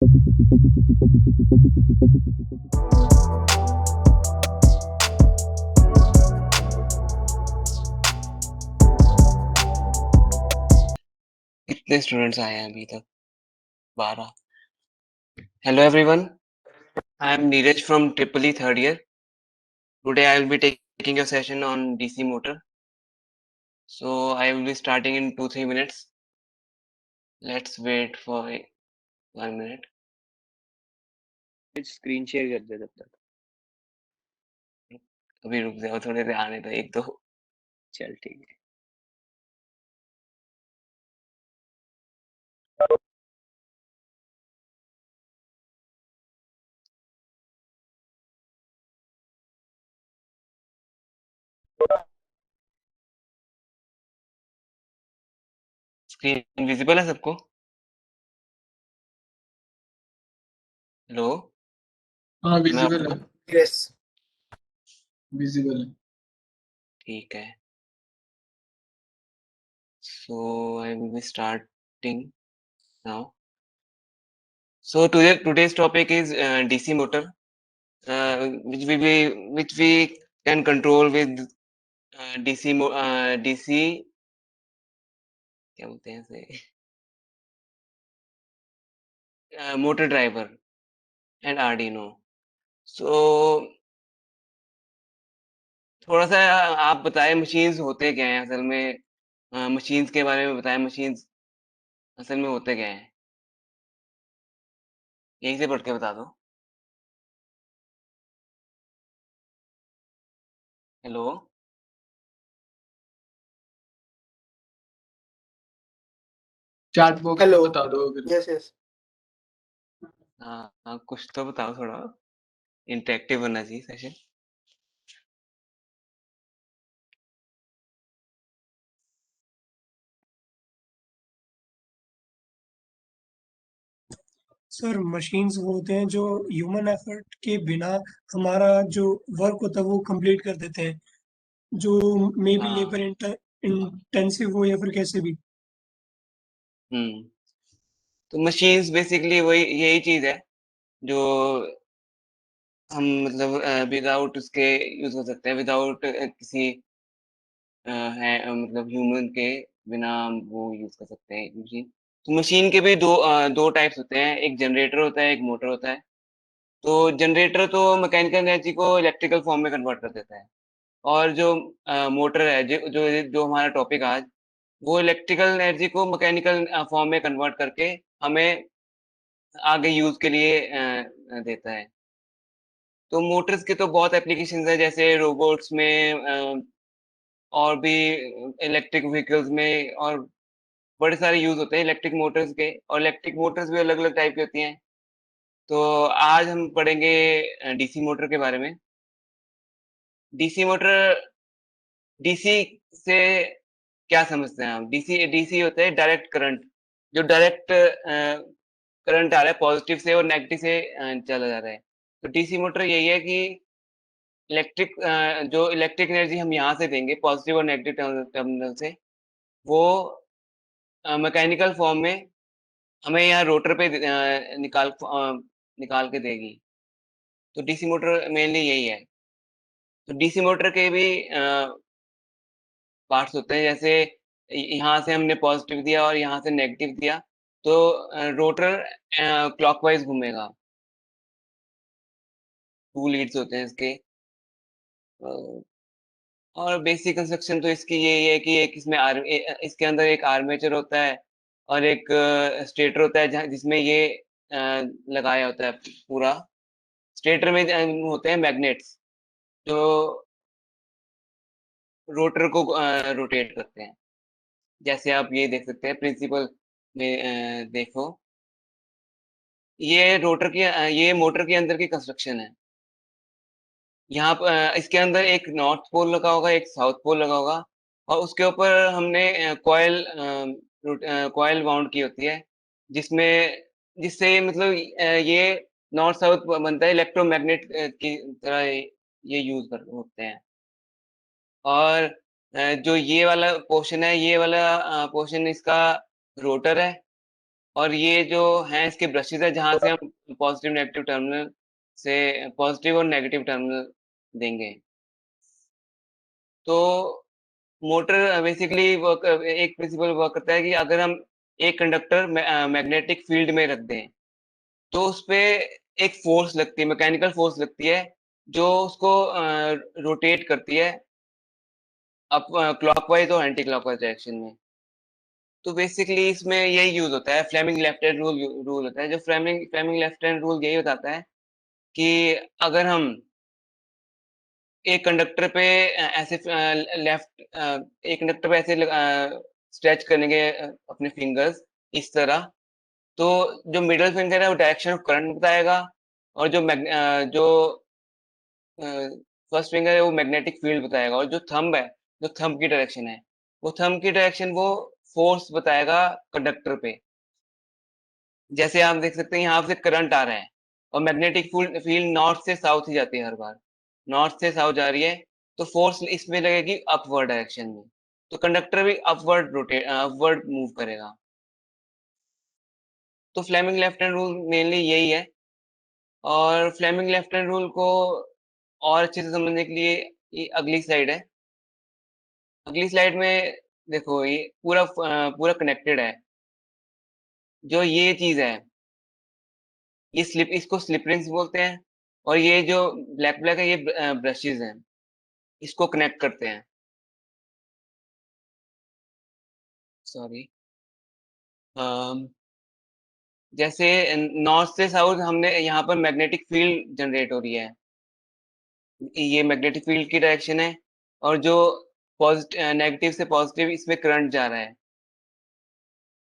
कितने स्टूडेंट्स आए हैं अभी तक? 12। Hello everyone, I am Neeraj from Triple E third year. Today I will be taking a session on DC motor. So I will be starting in 2-3 minutes. Let's wait for 1 minute. Screen share कर दे तब तक। अभी रुक जाओ, थोड़े से आने दो, एक दो। चल ठीक है। स्क्रीन विजिबल है सबको? हेलो, हाँ मैं विजिबल है। यस विजिबल है। ठीक है। So I will be starting now. So today's topic is DC motor, which we can control with DC क्या बोलते हैं इसे, मोटर ड्राइवर एंड आर्डिनो। सो थोड़ा सा आप बताएं मशीन्स होते क्या हैं असल में, मशीन्स के बारे में बताएं, मशीन्स असल में होते क्या हैं, यहीं से पढ़ के बता दो। हेलो, चैट बॉक्स में बता दो अगर। यस यस हाँ कुछ तो बताओ, थोड़ा इंटरेक्टिव बनना चाहिए सेशन। सर, मशीन्स वो होते हैं जो ह्यूमन एफर्ट के बिना हमारा जो वर्क होता है वो कंप्लीट कर देते हैं, जो मे बी हाँ, लेबर इंटेंसिव हो या फिर कैसे भी। तो मशीन्स बेसिकली वही यही चीज है जो हम मतलब विदाउट उसके यूज कर सकते हैं, विदाउट किसी है मतलब ह्यूमन के बिना हम वो यूज कर सकते हैं मशीन। तो मशीन के भी दो टाइप्स होते हैं, एक जनरेटर होता है, एक मोटर होता है। तो जनरेटर तो मैकेनिकल एनर्जी को इलेक्ट्रिकल फॉर्म में कन्वर्ट कर देता है, और जो मोटर है जो हमारा टॉपिक आज, वो इलेक्ट्रिकल एनर्जी को मैकेनिकल फॉर्म में कन्वर्ट करके हमें आगे यूज के लिए देता है। तो मोटर्स के तो बहुत एप्लीकेशंस है, जैसे रोबोट्स में, और भी इलेक्ट्रिक व्हीकल्स में, और बड़े सारे यूज होते हैं इलेक्ट्रिक मोटर्स के। और इलेक्ट्रिक मोटर्स भी अलग अलग टाइप की होती हैं। तो आज हम पढ़ेंगे डीसी मोटर के बारे में। डीसी मोटर, डीसी से क्या समझते हैं आप? डीसी डीसी होता है डायरेक्ट करंट, जो डायरेक्ट करंट आ रहा है पॉजिटिव से और नेगेटिव से चला जा रहा है। तो डीसी मोटर यही है कि इलेक्ट्रिक जो इलेक्ट्रिक एनर्जी हम यहाँ से देंगे पॉजिटिव और नेगेटिव टर्मिनल से, वो मैकेनिकल फॉर्म में हमें यहाँ रोटर पे निकाल के देगी। तो डीसी मोटर मेनली यही है। तो डीसी मोटर के भी पार्ट्स होते हैं, जैसे यहाँ से हमने पॉजिटिव दिया और यहाँ से नेगेटिव दिया, तो रोटर क्लॉकवाइज घूमेगा। 2 लीड्स होते हैं इसके। और बेसिक कंस्ट्रक्शन तो इसकी यही है कि एक इसमें इसके अंदर एक आर्मेचर होता है और एक स्टेटर होता है, जिसमें ये लगाया होता है पूरा। स्टेटर में होते हैं मैग्नेट्स जो रोटर को रोटेट करते हैं। जैसे आप ये देख सकते हैं प्रिंसिपल में, देखो ये ये मोटर के अंदर की कंस्ट्रक्शन है। यहाँ पर इसके अंदर एक नॉर्थ पोल लगा होगा, एक साउथ पोल लगा होगा, और उसके ऊपर हमने कॉयल वाउंड की होती है, जिसमें जिससे मतलब ये नॉर्थ साउथ बनता है, इलेक्ट्रोमैग्नेट की तरह ये यूज कर होते हैं। और जो ये वाला पोर्शन है, ये वाला पोर्शन इसका रोटर है, और ये जो हैं इसके ब्रशेस है जहां से हम पॉजिटिव नेगेटिव टर्मिनल से पॉजिटिव और नेगेटिव टर्मिनल देंगे। तो मोटर बेसिकली वर्क एक प्रिंसिपल वर्क करता है कि अगर हम एक कंडक्टर मैग्नेटिक फील्ड में रख दें तो उस पे एक फोर्स लगती है, मैकेनिकल फोर्स लगती है जो उसको रोटेट करती है अप क्लॉकवाइज और एंटी क्लॉकवाइज डायरेक्शन में। तो बेसिकली इसमें यही यूज होता है, फ्लेमिंग लेफ्ट हैंड रूल होता है। जो फ्लेमिंग लेफ्ट हैंड रूल यही बताता है कि अगर हम एक कंडक्टर पे ऐसे लेफ्ट एक कंडक्टर पे ऐसे स्ट्रेच करेंगे अपने फिंगर्स इस तरह, तो जो मिडल फिंगर है वो डायरेक्शन ऑफ करंट बताएगा और जो फर्स्ट फिंगर है वो मैग्नेटिक फील्ड बताएगा, और जो थंब है, जो थंब की डायरेक्शन है, वो थंब की डायरेक्शन वो फोर्स बताएगा कंडक्टर पे। जैसे आप देख सकते हैं यहाँ से करंट आ रहा है और मैग्नेटिक फील्ड नॉर्थ से साउथ ही जाती है हर बार, नॉर्थ से साउथ जा रही है, तो फोर्स इसमें लगेगी अपवर्ड डायरेक्शन में, तो कंडक्टर भी अपवर्ड मूव करेगा। तो Fleming left hand rule mainly यही है। और फ्लेमिंग लेफ्ट हैंड रूल को और अच्छे से समझने के लिए ये अगली स्लाइड है। अगली स्लाइड में देखो ये पूरा कनेक्टेड है। जो ये चीज है, ये इसको स्लिप रिंग्स बोलते हैं, और ये जो ब्लैक ब्लैक है ये ब्रशेस हैं, इसको कनेक्ट करते हैं। सॉरी, जैसे नॉर्थ से साउथ हमने यहाँ पर मैग्नेटिक फील्ड जनरेट हो रही है, ये मैग्नेटिक फील्ड की डायरेक्शन है, और जो पॉजिटिव नेगेटिव से पॉजिटिव इसमें करंट जा रहा है,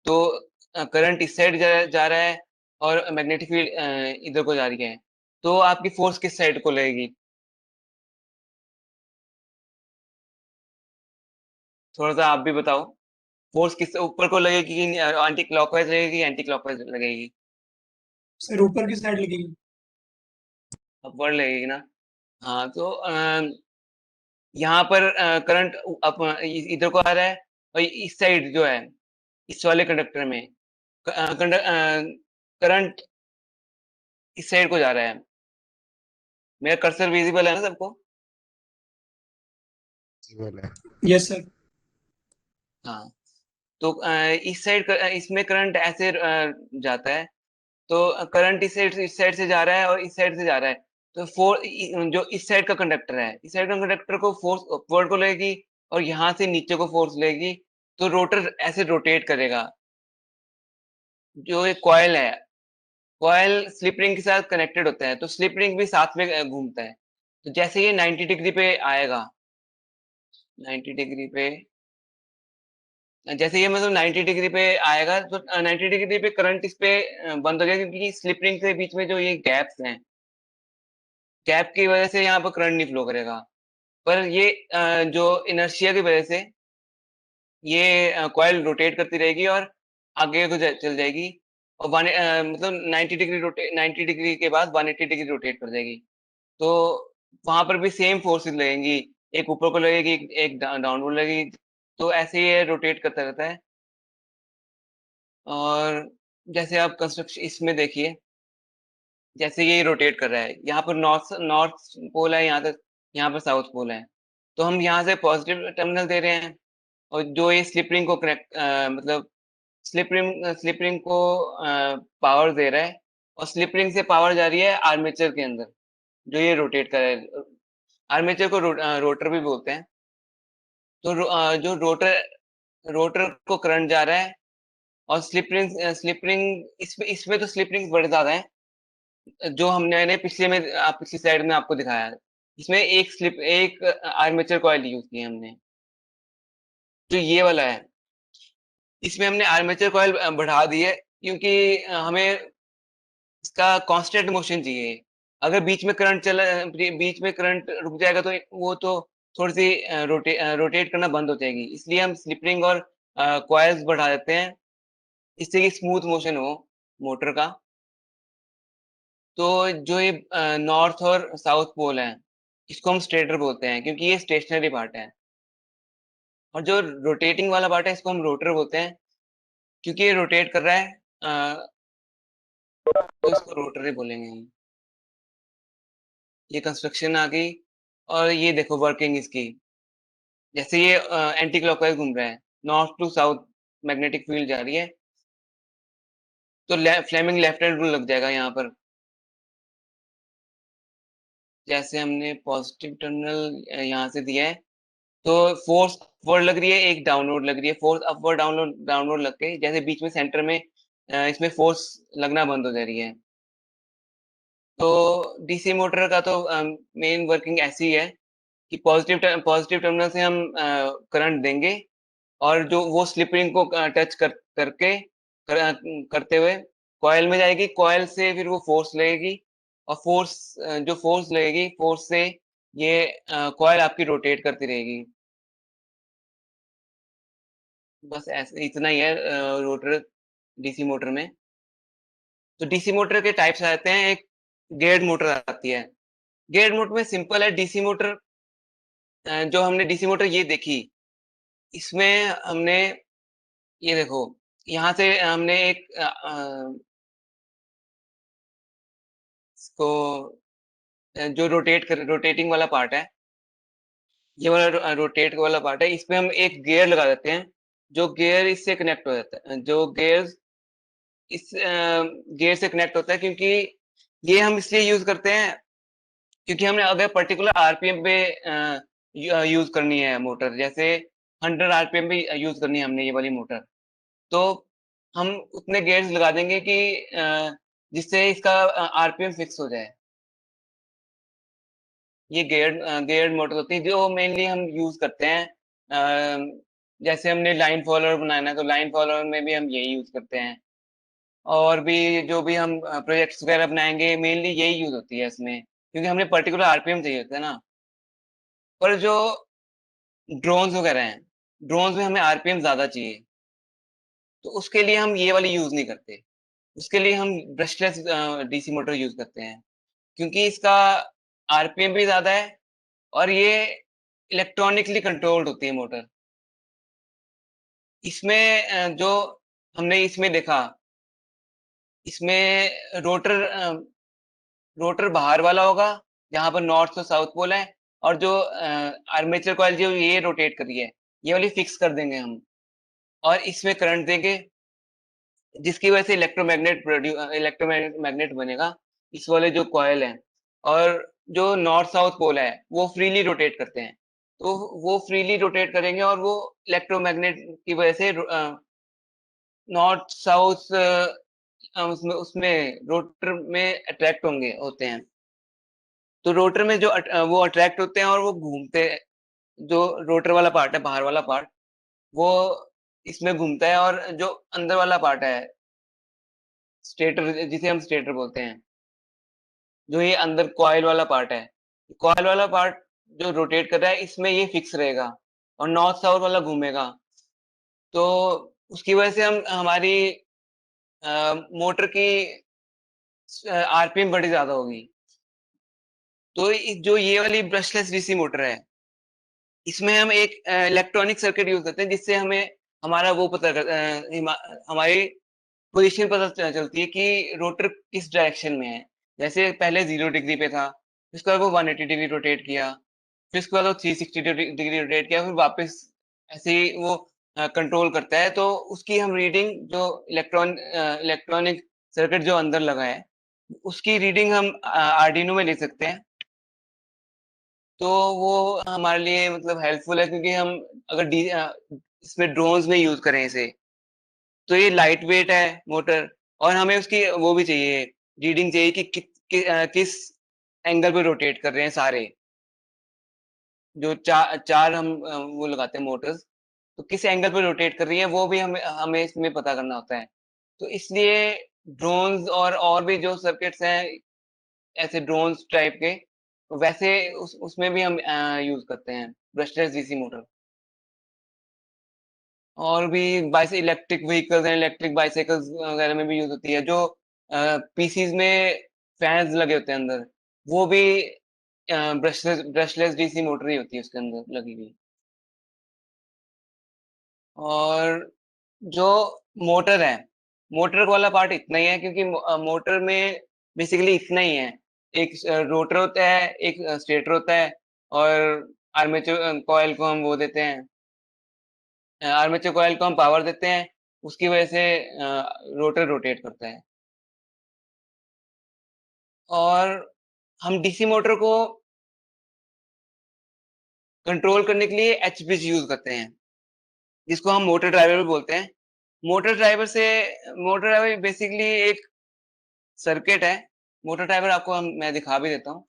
तो करंट इस साइड जा रहा है और मैग्नेटिक फील्ड इधर को जा रही है, तो आपकी फोर्स किस साइड को लगेगी? थोड़ा सा आप भी बताओ, फोर्स किस ऊपर को लगेगी कि एंटी क्लॉकवाइज लगेगी, एंटी क्लॉकवाइज लगेगी? सर ऊपर की साइड लगेगी। अपवर्ड लगेगी ना। हाँ, तो यहाँ पर करंट इधर को आ रहा है, और इस साइड जो है इस वाले कंडक्टर में करंट इस साइड को जा रहा है। मेरा कर्सर विजिबल है ना सबको? Yes sir. हाँ, तो इस साइड इसमें करंट ऐसे जाता है, तो करंट इस साइड से जा रहा है और इस साइड से जा रहा है, तो जो इस साइड का कंडक्टर है, इस साइड का कंडक्टर को फोर्स अपवर्ड को लगेगी और यहाँ से नीचे को फोर्स लगेगी, तो रोटर ऐसे रोटेट करेगा। जो एक कॉइल है, कॉइल स्लिप रिंग के साथ कनेक्टेड होता है, तो स्लिप रिंग भी साथ में घूमता है। तो जैसे ये 90 डिग्री पे आएगा, 90 डिग्री पे जैसे ये मतलब 90 डिग्री पे आएगा, तो 90 डिग्री पे करंट इस पे बंद हो जाएगा, क्योंकि स्लिप रिंग के बीच में जो ये गैप्स हैं, गैप की वजह से यहाँ पर करंट नहीं फ्लो करेगा। पर ये जो इनर्शिया की वजह से ये कॉइल रोटेट करती रहेगी और आगे को चल जाएगी, और मतलब 90 डिग्री के बाद 180 डिग्री रोटेट कर जाएगी। तो वहां पर भी सेम फोर्सेस लगेंगी, एक ऊपर को लगेगी, एक डाउनवर्ड लगेगी, तो ऐसे ही ये रोटेट करता रहता है। और जैसे आप कंस्ट्रक्शन इसमें देखिए, जैसे ये रोटेट कर रहा है, यहाँ पर नॉर्थ नॉर्थ पोल है, यहाँ पर साउथ पोल है, तो हम यहाँ से पॉजिटिव टर्मिनल दे रहे हैं, और जो ये स्लिप रिंग को कनेक्ट मतलब स्लिप रिंग को पावर दे रहा है, और स्लिप रिंग से पावर जा रही है आर्मेचर के अंदर, जो ये रोटेट कर रहा है। आर्मेचर को रोटर भी बोलते हैं। तो जो रोटर रोटर को करंट जा रहा है, और स्लिप रिंग इसमें इसमें तो स्लिप रिंग बड़े ज्यादा है, जो हमने पिछली स्लाइड में आपको दिखाया है। इसमें एक आर्मेचर कॉइल यूज की है हमने, जो ये वाला है। इसमें हमने आर्मेचर कॉइल बढ़ा दी है, क्योंकि हमें इसका कांस्टेंट मोशन चाहिए। अगर बीच में करंट रुक जाएगा, तो वो तो थोड़ी सी रोटेट करना बंद हो जाएगी, इसलिए हम स्लिप रिंग और कॉइल्स बढ़ा देते हैं, इससे कि स्मूथ मोशन हो मोटर का। तो जो ये नॉर्थ और साउथ पोल है, इसको हम स्टेटर बोलते हैं, क्योंकि ये स्टेशनरी पार्ट है। और जो रोटेटिंग वाला पार्ट है, इसको हम रोटर बोलते हैं, क्योंकि ये रोटेट कर रहा है तो इसको रोटर ही बोलेंगे हम। ये कंस्ट्रक्शन आ गई और ये देखो वर्किंग इसकी। जैसे ये एंटी क्लॉकवाइज घूम रहा है, north to south magnetic field जा रही है, तो फ्लेमिंग लेफ्ट हैंड रूल लग जाएगा यहाँ पर। जैसे हमने पॉजिटिव टर्मिनल यहाँ से दिया है, तो फोर्स अपवर्ड लग रही है, एक डाउनवर्ड लग रही है। फोर्स अपवर्ड डाउनवर्ड डाउनवर्ड लग के जैसे बीच में सेंटर में इसमें फोर्स लगना बंद हो जा रही है। तो डीसी मोटर का तो मेन वर्किंग ऐसी है कि पॉजिटिव टर्मिनल से हम करंट देंगे और जो वो स्लिप रिंग को टच करते हुए कॉयल में जाएगी। कॉयल से फिर वो फोर्स लगेगी और जो फोर्स लगेगी, फोर्स से ये कॉयल आपकी रोटेट करती रहेगी। बस ऐसे इतना ही है रोटर डीसी मोटर में। तो डीसी मोटर के टाइप्स आते हैं, एक गेयर्ड मोटर आती है। गेयर्ड मोटर में सिंपल है। डीसी मोटर जो हमने डीसी मोटर ये देखी, इसमें हमने ये देखो यहाँ से हमने एक इसको जो रोटेटिंग वाला पार्ट है, ये वाला रोटेट वाला पार्ट है, इसमें हम एक गियर लगा देते हैं। जो गियर इससे कनेक्ट हो जाता है, जो गियर इस गियर से कनेक्ट होता है, क्योंकि ये हम इसलिए यूज करते हैं क्योंकि हमने अगर पर्टिकुलर आरपीएम पे यूज करनी है मोटर, जैसे 100 आरपीएम पे यूज करनी है हमने ये वाली मोटर, तो हम उतने गियर्स लगा देंगे कि जिससे इसका आरपीएम फिक्स हो जाए। ये गियर्ड मोटर होती है जो मेनली हम यूज करते हैं। जैसे हमने लाइन फॉलोअर बनाना है, तो लाइन फॉलोअर में भी हम यही यूज करते हैं। और भी जो भी हम प्रोजेक्ट्स वगैरह बनाएंगे, मेनली यही यूज होती है इसमें, क्योंकि हमने पर्टिकुलर आरपीएम चाहिए होता है ना। पर जो ड्रोन्स वगैरह हैं, ड्रोन्स में हमें आरपीएम ज्यादा चाहिए, तो उसके लिए हम ये वाली यूज नहीं करते। उसके लिए हम ब्रशलेस डीसी मोटर यूज करते हैं, क्योंकि इसका आरपीएम भी ज्यादा है और ये इलेक्ट्रॉनिकली कंट्रोल्ड होती है मोटर। इसमें जो हमने इसमें देखा, इसमें रोटर बाहर वाला होगा जहां पर नॉर्थ और साउथ पोल है, और जो आर्मेचर कॉइल जो ये रोटेट कर रही है, ये वाली फिक्स कर देंगे हम, और इसमें करंट देंगे, जिसकी वजह से इलेक्ट्रोमैग्नेट बनेगा इस वाले जो कॉयल है। और जो नॉर्थ साउथ पोल है वो फ्रीली रोटेट करते हैं, तो वो फ्रीली रोटेट करेंगे और वो इलेक्ट्रोमैग्नेट की वजह से नॉर्थ साउथ उसमें उसमें रोटर में अट्रैक्ट होते हैं। तो रोटर में जो वो अट्रैक्ट होते हैं और वो घूमते हैं। जो रोटर वाला पार्ट है, बाहर वाला पार्ट, वो इसमें घूमता है, और जो अंदर वाला पार्ट है, स्टेटर, जिसे हम स्टेटर बोलते हैं, जो ये अंदर कॉइल वाला पार्ट है, कॉइल वाला पार्ट जो रोटेट कर रहा है, इसमें ये फिक्स रहेगा और नॉर्थ साउथ वाला घूमेगा। तो उसकी वजह से हम हमारी मोटर की आरपीएम बड़ी ज्यादा होगी। तो जो ये वाली ब्रशलेस डीसी मोटर है, इसमें हम एक इलेक्ट्रॉनिक सर्किट यूज करते हैं, जिससे हमें हमारा वो हमारी पोजीशन पता चलती है कि रोटर किस डायरेक्शन में है। जैसे पहले 0 डिग्री पे था, उसके बाद वो 180 डिग्री रोटेट किया, फिर उसके बाद वो 360 डिग्री रोटेट किया, फिर वापस ऐसे ही वो कंट्रोल करता है। तो उसकी हम रीडिंग, जो इलेक्ट्रॉनिक सर्किट जो अंदर लगा है, उसकी रीडिंग हम आर्डिनो में ले सकते हैं। तो वो हमारे लिए मतलब हेल्पफुल है, क्योंकि हम अगर इसमें ड्रोन्स में यूज करें इसे, तो ये लाइट वेट है मोटर, और हमें उसकी वो भी चाहिए, रीडिंग चाहिए कि किस एंगल पे रोटेट कर रहे हैं सारे, जो चार हम वो लगाते हैं मोटर्स, तो किस एंगल पे रोटेट कर रही है वो भी हमें हमें इसमें पता करना होता है। तो इसलिए ड्रोन्स और भी जो सर्किट्स हैं ऐसे ड्रोन्स टाइप के, वैसे उसमें भी हम यूज करते हैं ब्रशलेस डीसी मोटर। और भी इलेक्ट्रिक व्हीकल्स हैं, इलेक्ट्रिक बाइसाइकिल्स वगैरह में भी यूज होती है। जो पीसीज में फैंस लगे होते हैं अंदर, वो भी ब्रशलेस डीसी मोटर ही होती है उसके अंदर लगी हुई। और जो मोटर है, मोटर वाला पार्ट इतना ही है, क्योंकि मोटर में बेसिकली इतना ही है, एक रोटर होता है, एक स्टेटर होता है, और आर्मेचर कॉइल को हम वो देते हैं, आर्मेचर कॉइल को हम पावर देते हैं, उसकी वजह से रोटर रोटेट करता है। और हम डीसी मोटर को कंट्रोल करने के लिए एचपीस यूज करते हैं, जिसको हम मोटर ड्राइवर भी बोलते हैं। मोटर ड्राइवर बेसिकली एक सर्किट है। मोटर ड्राइवर आपको मैं दिखा भी देता हूँ।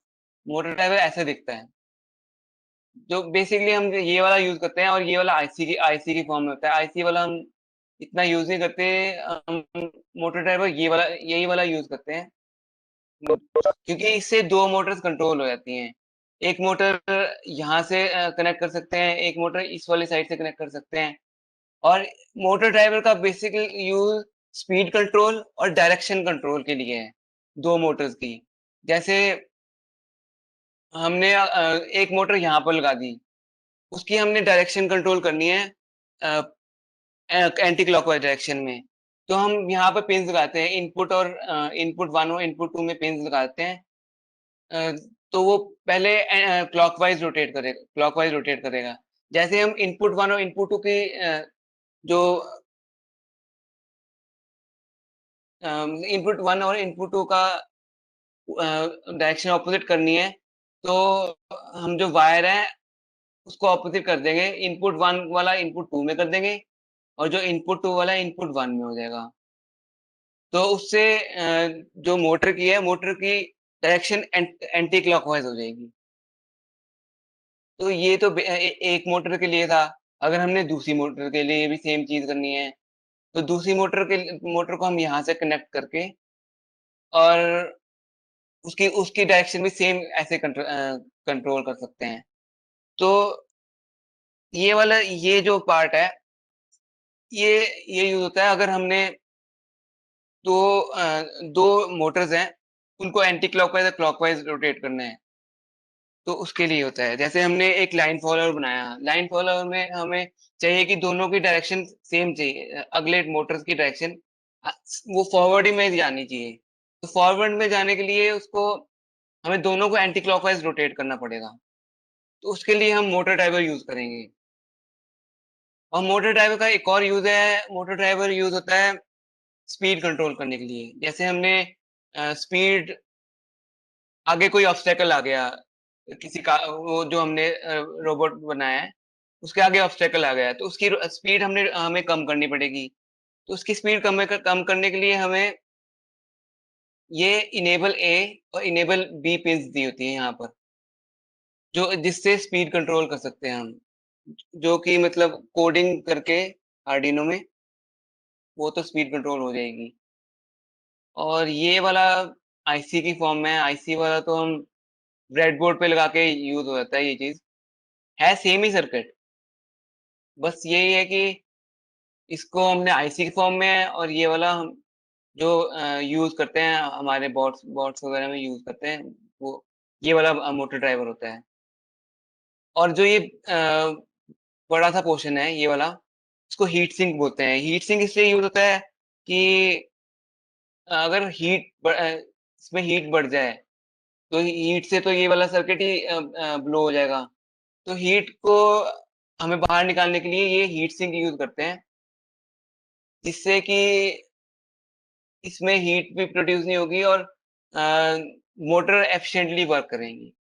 मोटर ड्राइवर ऐसे दिखता है, जो बेसिकली हम ये वाला यूज करते हैं, और ये वाला आईसी की फॉर्म में होता है। आईसी वाला हम इतना यूज नहीं करते, हम मोटर ड्राइवर यही वाला यूज करते हैं, क्योंकि इससे दो मोटर्स कंट्रोल हो जाती हैं। एक मोटर यहाँ से कनेक्ट कर सकते हैं, एक मोटर इस वाली साइड से कनेक्ट कर सकते हैं। और मोटर ड्राइवर का बेसिक यूज स्पीड कंट्रोल और डायरेक्शन कंट्रोल के लिए है, दो मोटर्स की। जैसे हमने एक मोटर यहाँ पर लगा दी, उसकी हमने डायरेक्शन कंट्रोल करनी है एंटी क्लॉकवाइज डायरेक्शन में, तो हम यहाँ पर पिन्स लगाते हैं, इनपुट और इनपुट 1 और इनपुट 2 में पिन्स लगाते हैं। तो वो पहले क्लॉकवाइज रोटेट करेगा। जैसे हम इनपुट 1 और इनपुट 2 की जो इनपुट 1 और इनपुट 2 का डायरेक्शन ऑपोजिट करनी है, तो हम जो वायर है उसको ऑपोजिट कर देंगे। इनपुट 1 वाला इनपुट 2 में कर देंगे, और जो इनपुट 2 वाला इनपुट 1 में हो जाएगा। तो उससे जो मोटर की डायरेक्शन एंटी क्लॉकवाइज हो जाएगी। तो ये तो एक मोटर के लिए था। अगर हमने दूसरी मोटर के लिए भी सेम चीज करनी है, तो दूसरी मोटर को हम यहाँ से कनेक्ट करके, और उसकी उसकी डायरेक्शन भी सेम ऐसे कंट्रोल कर सकते हैं। तो ये जो पार्ट है, ये ये यूज होता है अगर हमने दो मोटर्स हैं, उनको एंटी क्लॉकवाइज और क्लॉकवाइज रोटेट करना है, तो उसके लिए होता है। जैसे हमने एक लाइन फॉलोअर बनाया, लाइन फॉलोअर में हमें चाहिए कि दोनों की डायरेक्शन सेम चाहिए, अगले मोटर्स की डायरेक्शन वो फॉरवर्ड ही में जानी चाहिए। तो फॉरवर्ड में जाने के लिए उसको हमें दोनों को एंटी क्लॉकवाइज रोटेट करना पड़ेगा, तो उसके लिए हम मोटर ड्राइवर यूज करेंगे। और मोटर ड्राइवर का एक और यूज है, मोटर ड्राइवर यूज होता है स्पीड कंट्रोल करने के लिए। जैसे हमने स्पीड, आगे कोई ऑब्स्टेकल आ गया, किसी का वो जो हमने रोबोट बनाया है, उसके आगे ऑब्स्टेकल आ गया, तो उसकी स्पीड हमें कम करनी पड़ेगी। तो उसकी स्पीड कम करने के लिए हमें ये इनेबल ए और इनेबल बी पिन्स दी होती है यहाँ पर, जो जिससे स्पीड कंट्रोल कर सकते हैं हम, जो कि मतलब कोडिंग करके आर्डिनो में वो तो स्पीड कंट्रोल हो जाएगी। और ये वाला आईसी की फॉर्म में है। आईसी वाला तो हम ब्रेडबोर्ड पे लगा के यूज हो जाता है। ये चीज है सेम ही सर्किट, बस यही है कि इसको हमने आईसी की फॉर्म में है, और ये वाला हम जो यूज करते हैं हमारे बॉट्स वगैरह में यूज करते हैं, वो ये वाला मोटर ड्राइवर होता है। और जो ये बड़ा सा पोर्शन है ये वाला, इसको हीट सिंक बोलते हैं। हीट सिंक इसलिए यूज होता है कि अगर इसमें हीट बढ़ जाए, तो हीट से तो ये वाला सर्किट ही ब्लो हो जाएगा। तो हीट को हमें बाहर निकालने के लिए ये हीट सिंक यूज करते हैं, जिससे कि इसमें हीट भी प्रोड्यूस नहीं होगी, और मोटर एफिशिएंटली वर्क करेंगी।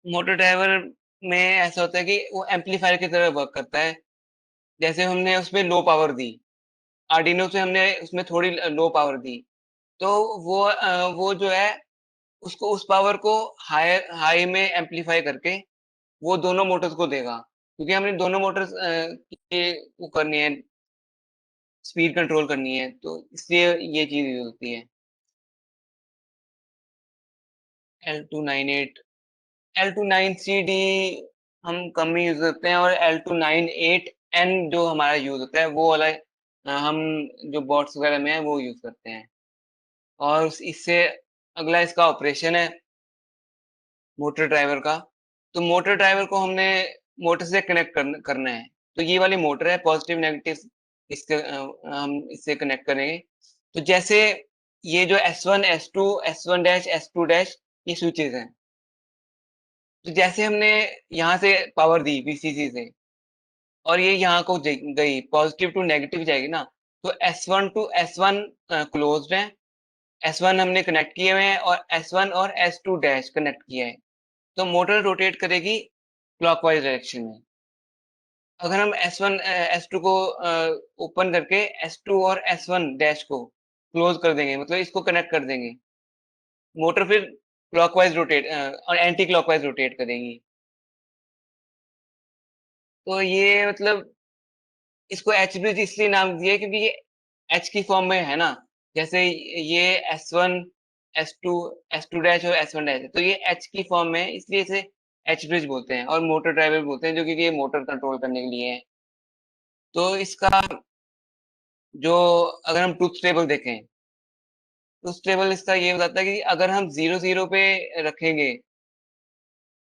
मोटर ड्राइवर में ऐसा होता है कि वो एम्पलीफायर की तरह वर्क करता है। जैसे हमने उसमें लो पावर दी, आर्डिनो से हमने उसमें थोड़ी लो पावर दी, तो वो जो है उसको उस पावर को हाई में एम्पलीफाई करके वो दोनों मोटर्स को देगा, क्योंकि हमने दोनों मोटर्स की वो करनी है, स्पीड कंट्रोल करनी है, तो इसलिए ये चीज यूज होती है। L298 L293D हम कम ही यूज करते हैं, और L298N जो हमारा यूज होता है वो वाला हम जो बॉट्स वगैरह में है वो यूज करते हैं। और इससे अगला इसका ऑपरेशन है मोटर ड्राइवर का। तो मोटर ड्राइवर को हमने मोटर से कनेक्ट करना है। तो ये वाली मोटर है, पॉजिटिव नेगेटिव इसके हम इससे कनेक्ट करेंगे। तो जैसे ये जो S1 S2 S1 dash S2 dash ये स्विचेस हैं, तो जैसे हमने यहाँ से पावर दी VCC से और ये यहाँ को गई पॉजिटिव टू नेगेटिव जाएगी ना, तो S1 टू S1 क्लोज्ड है, S1 हमने कनेक्ट किए हुए हैं और S1 और S2 डैश कनेक्ट किया है, तो मोटर रोटेट करेगी क्लॉकवाइज डायरेक्शन में। अगर हम S1 S2 को ओपन करके S2 और S1 डैश को क्लोज कर देंगे, मतलब इसको कनेक्ट कर देंगे, मोटर फिर क्लॉकवाइज रोटेट और एंटी क्लॉकवाइज रोटेट करेगी। तो ये मतलब इसको एच ब्रिज इसलिए नाम दिया क्योंकि ये एच की फॉर्म में है ना, जैसे ये S1 S2 S2 डैश और S1 डैश है, तो ये एच की फॉर्म में है, इसलिए इसे एच ब्रिज बोलते हैं और मोटर ड्राइवर बोलते हैं, जो कि ये मोटर कंट्रोल करने के लिए है। तो इसका जो अगर हम ट्रूथ टेबल देखें, ट्रूथ टेबल इसका ये बताता है कि अगर हम 0 0 पे रखेंगे,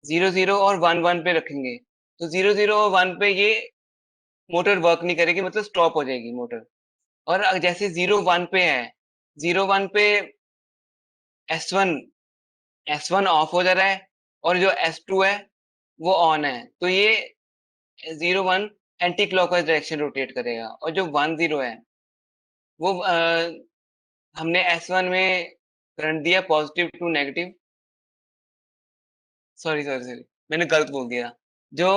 0 0 और 1 1 पे रखेंगे, तो 0 0 और 1 पे ये मोटर वर्क नहीं करेगी, मतलब स्टॉप हो जाएगी मोटर। और जैसे 0 1 पे है, 0 1 पे S1 S1 ऑफ हो जा रहा है और जो S2 है वो ऑन है, तो ये 0 1 एंटी क्लॉकवाइज डायरेक्शन रोटेट करेगा, और जो 1 0 है वो हमने S1 में करंट दिया positive to negative, sorry sorry sorry मैंने गलत बोल दिया। जो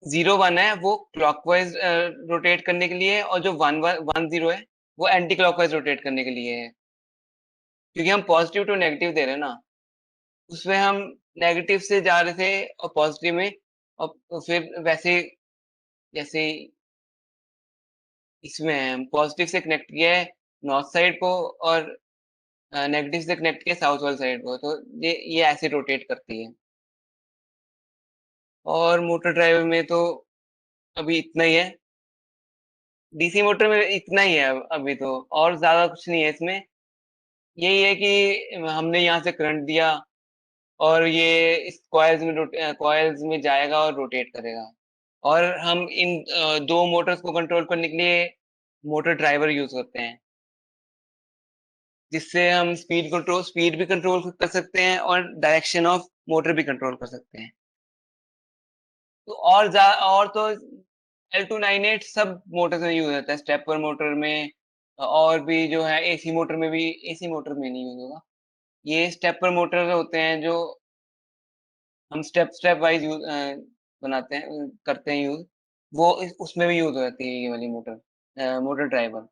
0 1 है वो क्लॉकवाइज रोटेट करने के लिए है, और जो 1 0 है वो एंटी क्लॉकवाइज रोटेट करने के लिए है, क्योंकि हम पॉजिटिव टू नेगेटिव दे रहे हैं ना, उसमें हम नेगेटिव से जा रहे थे और पॉजिटिव में, और फिर वैसे जैसे इसमें हम पॉजिटिव से कनेक्ट किया है नॉर्थ साइड को और नेगेटिव से कनेक्ट किया साउथ वाली साइड को, तो ये ऐसे रोटेट करती है। और मोटर ड्राइवर में तो अभी इतना ही है, डीसी मोटर में इतना ही है अभी तो, और ज्यादा कुछ नहीं है इसमें। यही है कि हमने यहाँ से करंट दिया और ये इस कॉइल्स में जाएगा और रोटेट करेगा, और हम इन दो मोटर्स को कंट्रोल करने के लिए मोटर ड्राइवर यूज करते हैं, जिससे हम स्पीड भी कंट्रोल कर सकते हैं और डायरेक्शन ऑफ मोटर भी कंट्रोल कर सकते हैं। तो और तो L298 सब मोटर्स में यूज होता है, स्टेपर मोटर में, और भी जो है एसी मोटर में भी, एसी मोटर में नहीं यूज होगा, ये स्टेपर मोटर होते हैं जो हम स्टेप वाइज यूज बनाते हैं, करते हैं यूज, वो उसमें भी यूज हो जाती है ये वाली मोटर, मोटर ड्राइवर।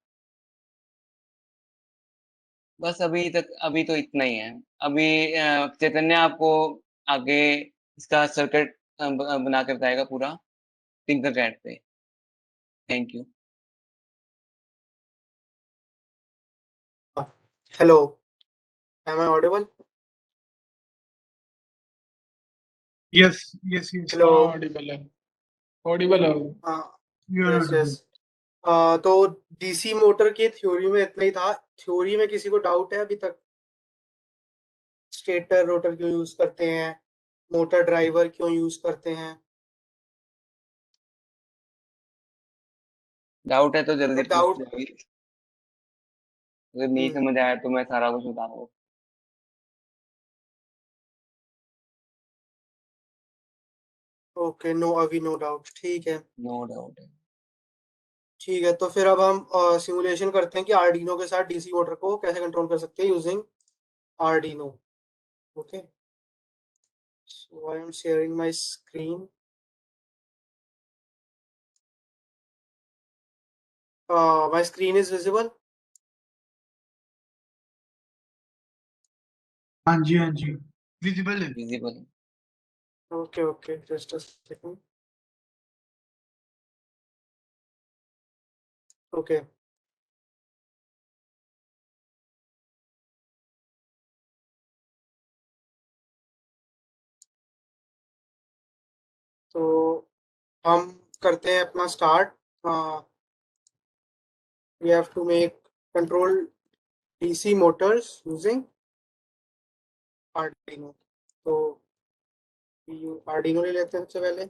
बस अभी तो इतना ही है। अभी चैतन्य आपको आगे इसका सर्किट बना कर बताएगा पूरा टिंकरकैड पे। Thank you. Hello, am I audible? Yes yes yes Hello. Audible है, ऑडिबल है। हाँ, यू आर yes, yes. तो डीसी मोटर की थ्योरी में इतना ही था। थ्योरी में किसी को डाउट है अभी तक? स्टेटर रोटर क्यों यूज करते हैं, मोटर ड्राइवर क्यों यूज करते हैं? डाउट है तो जल्दी पूछ डाउट, लो अभी। अगर नहीं समझ आया तो मैं सारा कुछ बता दूँ। ओके, नो अभी नो डाउट, ठीक है। नो डाउट है। ठीक है, तो फिर अब हम सिमुलेशन करते हैं कि आर्डिनो के साथ डीसी मोटर को कैसे कंट्रोल कर सकते हैं using Arduino. Okay, so I am sharing my screen. My screen is visible? हाँ जी हाँ जी, विजिबल है। विजिबल है। Okay okay, just a second. Okay, तो हम करते हैं अपना start. We have to make control DC motors using Arduino. तो आर्डिनो ले लेते हैं सबसे पहले।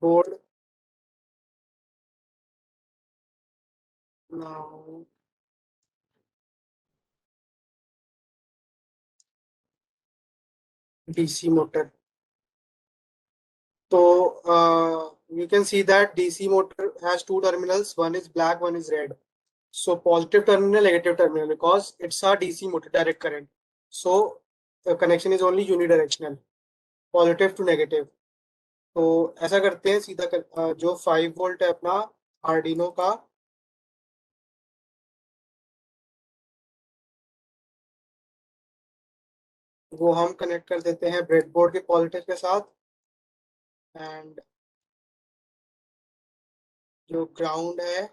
Hold. Now DC motor. So you can see that DC motor has two terminals. One is black, one is red. So positive terminal, negative terminal, because it's a DC motor, direct current. So the connection is only unidirectional, positive to negative. तो ऐसा करते हैं सीधा जो 5 volt है अपना Arduino का, वो हम कनेक्ट कर देते हैं ब्रेडबोर्ड के पॉजिटिव के साथ, एंड जो ग्राउंड है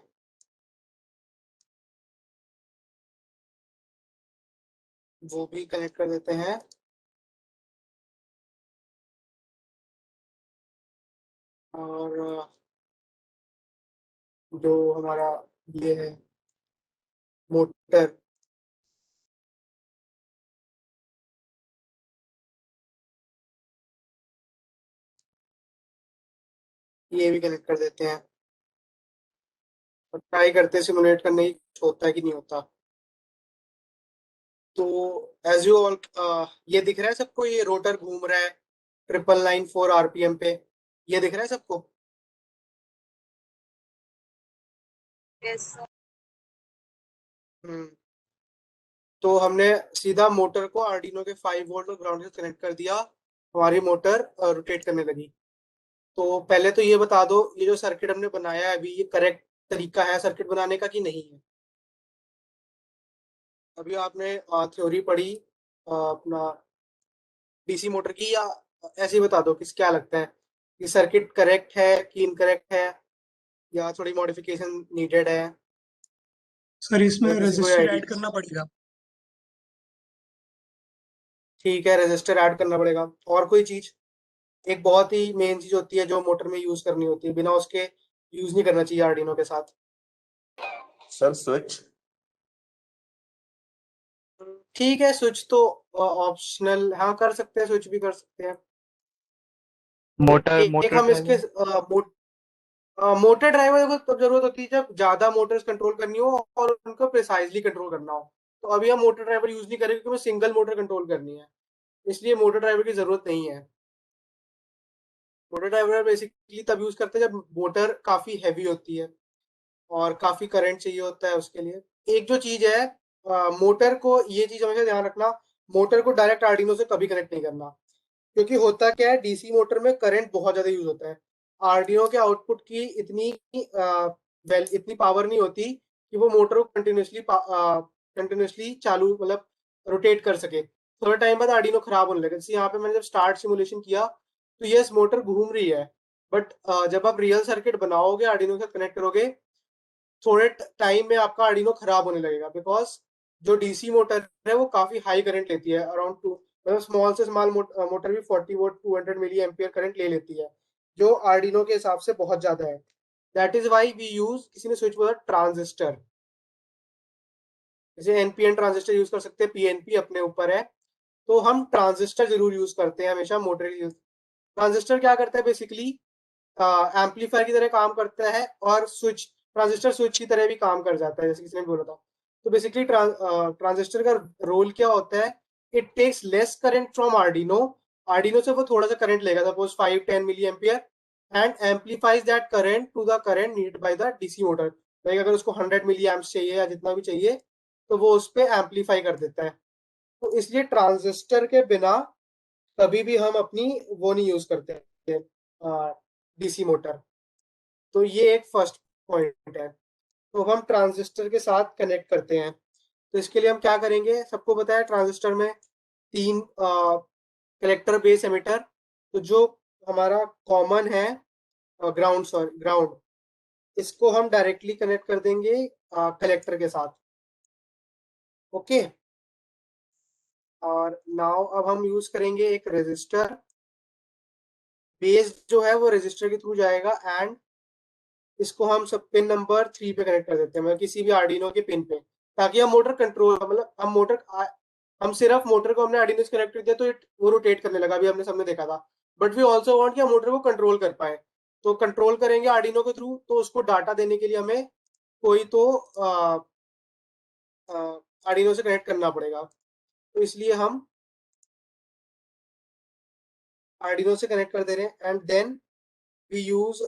वो भी कनेक्ट कर देते हैं। और जो हमारा ये है मोटर, ये भी कनेक्ट कर देते हैं और ट्राई करते हैं सिमुलेट करने की कुछ होता है कि नहीं होता। तो एज यू ऑल ये दिख रहा है सबको, ये रोटर घूम रहा है 999 आरपीएम पे, ये दिख रहा है सबको? Yes. तो हमने सीधा मोटर को आर्डिनो के 5 वोल्ट और ग्राउंड से कनेक्ट कर दिया, हमारी मोटर रोटेट करने लगी। तो पहले तो ये बता दो, ये जो सर्किट हमने बनाया है अभी, ये करेक्ट तरीका है सर्किट बनाने का कि नहीं है? अभी आपने थ्योरी पढ़ी अपना डीसी मोटर की, या ऐसे ही बता दो किस क्या लगता है कि सर्किट करेक्ट है कि इनकरेक्ट है, या थोड़ी मॉडिफिकेशन नीडेड है? सर इसमें किसी को रेजिस्टर idea? ऐड करना पड़ेगा। ठीक है, रेजिस्टर ऐड करना पड़ेगा। और कोई चीज? एक बहुत ही मेन चीज होती है जो मोटर में यूज करनी होती है, बिना उसके यूज नहीं करना चाहिए आर्डिनो के साथ। Sir switch. ठीक है, स्विच तो ऑप्शनल, हाँ कर सकते हैं, स्विच भी कर सकते हैं। एक हम इसके मोटर ड्राइवर को तब जरूरत होती है जब ज्यादा मोटर्स कंट्रोल करनी हो और उनको प्रिसाइजली कंट्रोल करना हो। तो अभी हम मोटर ड्राइवर यूज नहीं करेंगे क्योंकि हमें सिंगल मोटर कंट्रोल करनी है, इसलिए मोटर ड्राइवर की जरूरत नहीं है। मोटर ड्राइवर बेसिकली तब यूज करते हैं जब मोटर काफी हैवी होती है और काफी करंट चाहिए होता है उसके लिए। एक जो चीज है, मोटर को, ये चीज हमेशा ध्यान रखना, मोटर को डायरेक्ट आर्डिनो से कभी कनेक्ट नहीं करना, क्योंकि होता क्या है, डीसी मोटर में करंट बहुत ज्यादा यूज होता है। आर्डिनो के आउटपुट की इतनी पावर नहीं होती कि वो मोटर को कंटिन्यूसली चालू, मतलब रोटेट कर सके। थोड़ा टाइम बाद आर्डिनो खराब होने लगे। जैसे यहाँ पे मैंने जब स्टार्ट सिमुलेशन किया तो यस मोटर घूम रही है, बट जब आप रियल सर्किट बनाओगे, आर्डिनो से कनेक्ट करोगे, थोड़े टाइम में आपका आर्डिनो खराब होने लगेगा, बिकॉज जो डीसी मोटर है वो काफी हाई करंट लेती है, अराउंड 2, मतलब स्मॉल से स्मॉल मोटर भी 40 वोल्ट 200 मिली एम्पियर करंट ले लेती है, जो आर्डिनो के हिसाब से बहुत ज्यादा है। That is why we use, किसी ने स्विच बोला ट्रांजिस्टर, जैसे एनपीएन ट्रांजिस्टर यूज कर सकते हैं, पीएनपी अपने ऊपर है। तो हम ट्रांजिस्टर जरूर यूज करते हैं हमेशा मोटर यूज। ट्रांजिस्टर क्या करता है, बेसिकली एम्पलीफायर की तरह काम करता है, और स्विच, ट्रांजिस्टर स्विच की तरह भी काम कर जाता है, जैसे किसी ने बोला था। तो बेसिकली ट्रांजिस्टर का रोल क्या होता है, it takes less current from Arduino, Arduino से वो थोड़ा सा करंट लेगा, suppose 5-10 milli ampere, and amplifies that current to the current need by the DC motor. Like अगर उसको 100 मिली एम्प्स चाहिए या जितना भी चाहिए, तो वो उस पर एम्पलीफाई कर देता है। तो इसलिए ट्रांजिस्टर के बिना कभी भी हम अपनी वो नहीं यूज करते डीसी मोटर। तो ये एक फर्स्ट पॉइंट है। तो हम ट्रांजिस्टर के साथ कनेक्ट करते हैं। तो इसके लिए हम क्या करेंगे, सबको पता है ट्रांजिस्टर में 3 कलेक्टर, बेस, एमिटर। तो जो हमारा कॉमन है ग्राउंड, इसको हम डायरेक्टली कनेक्ट कर देंगे कलेक्टर के साथ। ओके, और नाउ अब हम यूज करेंगे एक रेजिस्टर। बेस जो है वो रेजिस्टर के थ्रू जाएगा, एंड इसको हम सब पिन नंबर 3 पे कनेक्ट कर देते हैं, मतलब किसी भी आर्डिनो के पिन पे, ताकि हम मोटर कंट्रोल, मतलब हम सिर्फ मोटर को हमने आर्डिनो से कनेक्ट कर दिया तो वो रोटेट करने लगा, अभी हमने सबने देखा था। बट वी ऑल्सो वांट कि हम मोटर को कंट्रोल कर पाए। तो कंट्रोल करेंगे आर्डिनो के थ्रू, तो उसको डाटा देने के लिए हमें कोई तो आर्डिनो से कनेक्ट करना पड़ेगा। तो इसलिए हम आर्डिनो से कनेक्ट कर दे रहे हैं एंड देन वी यूज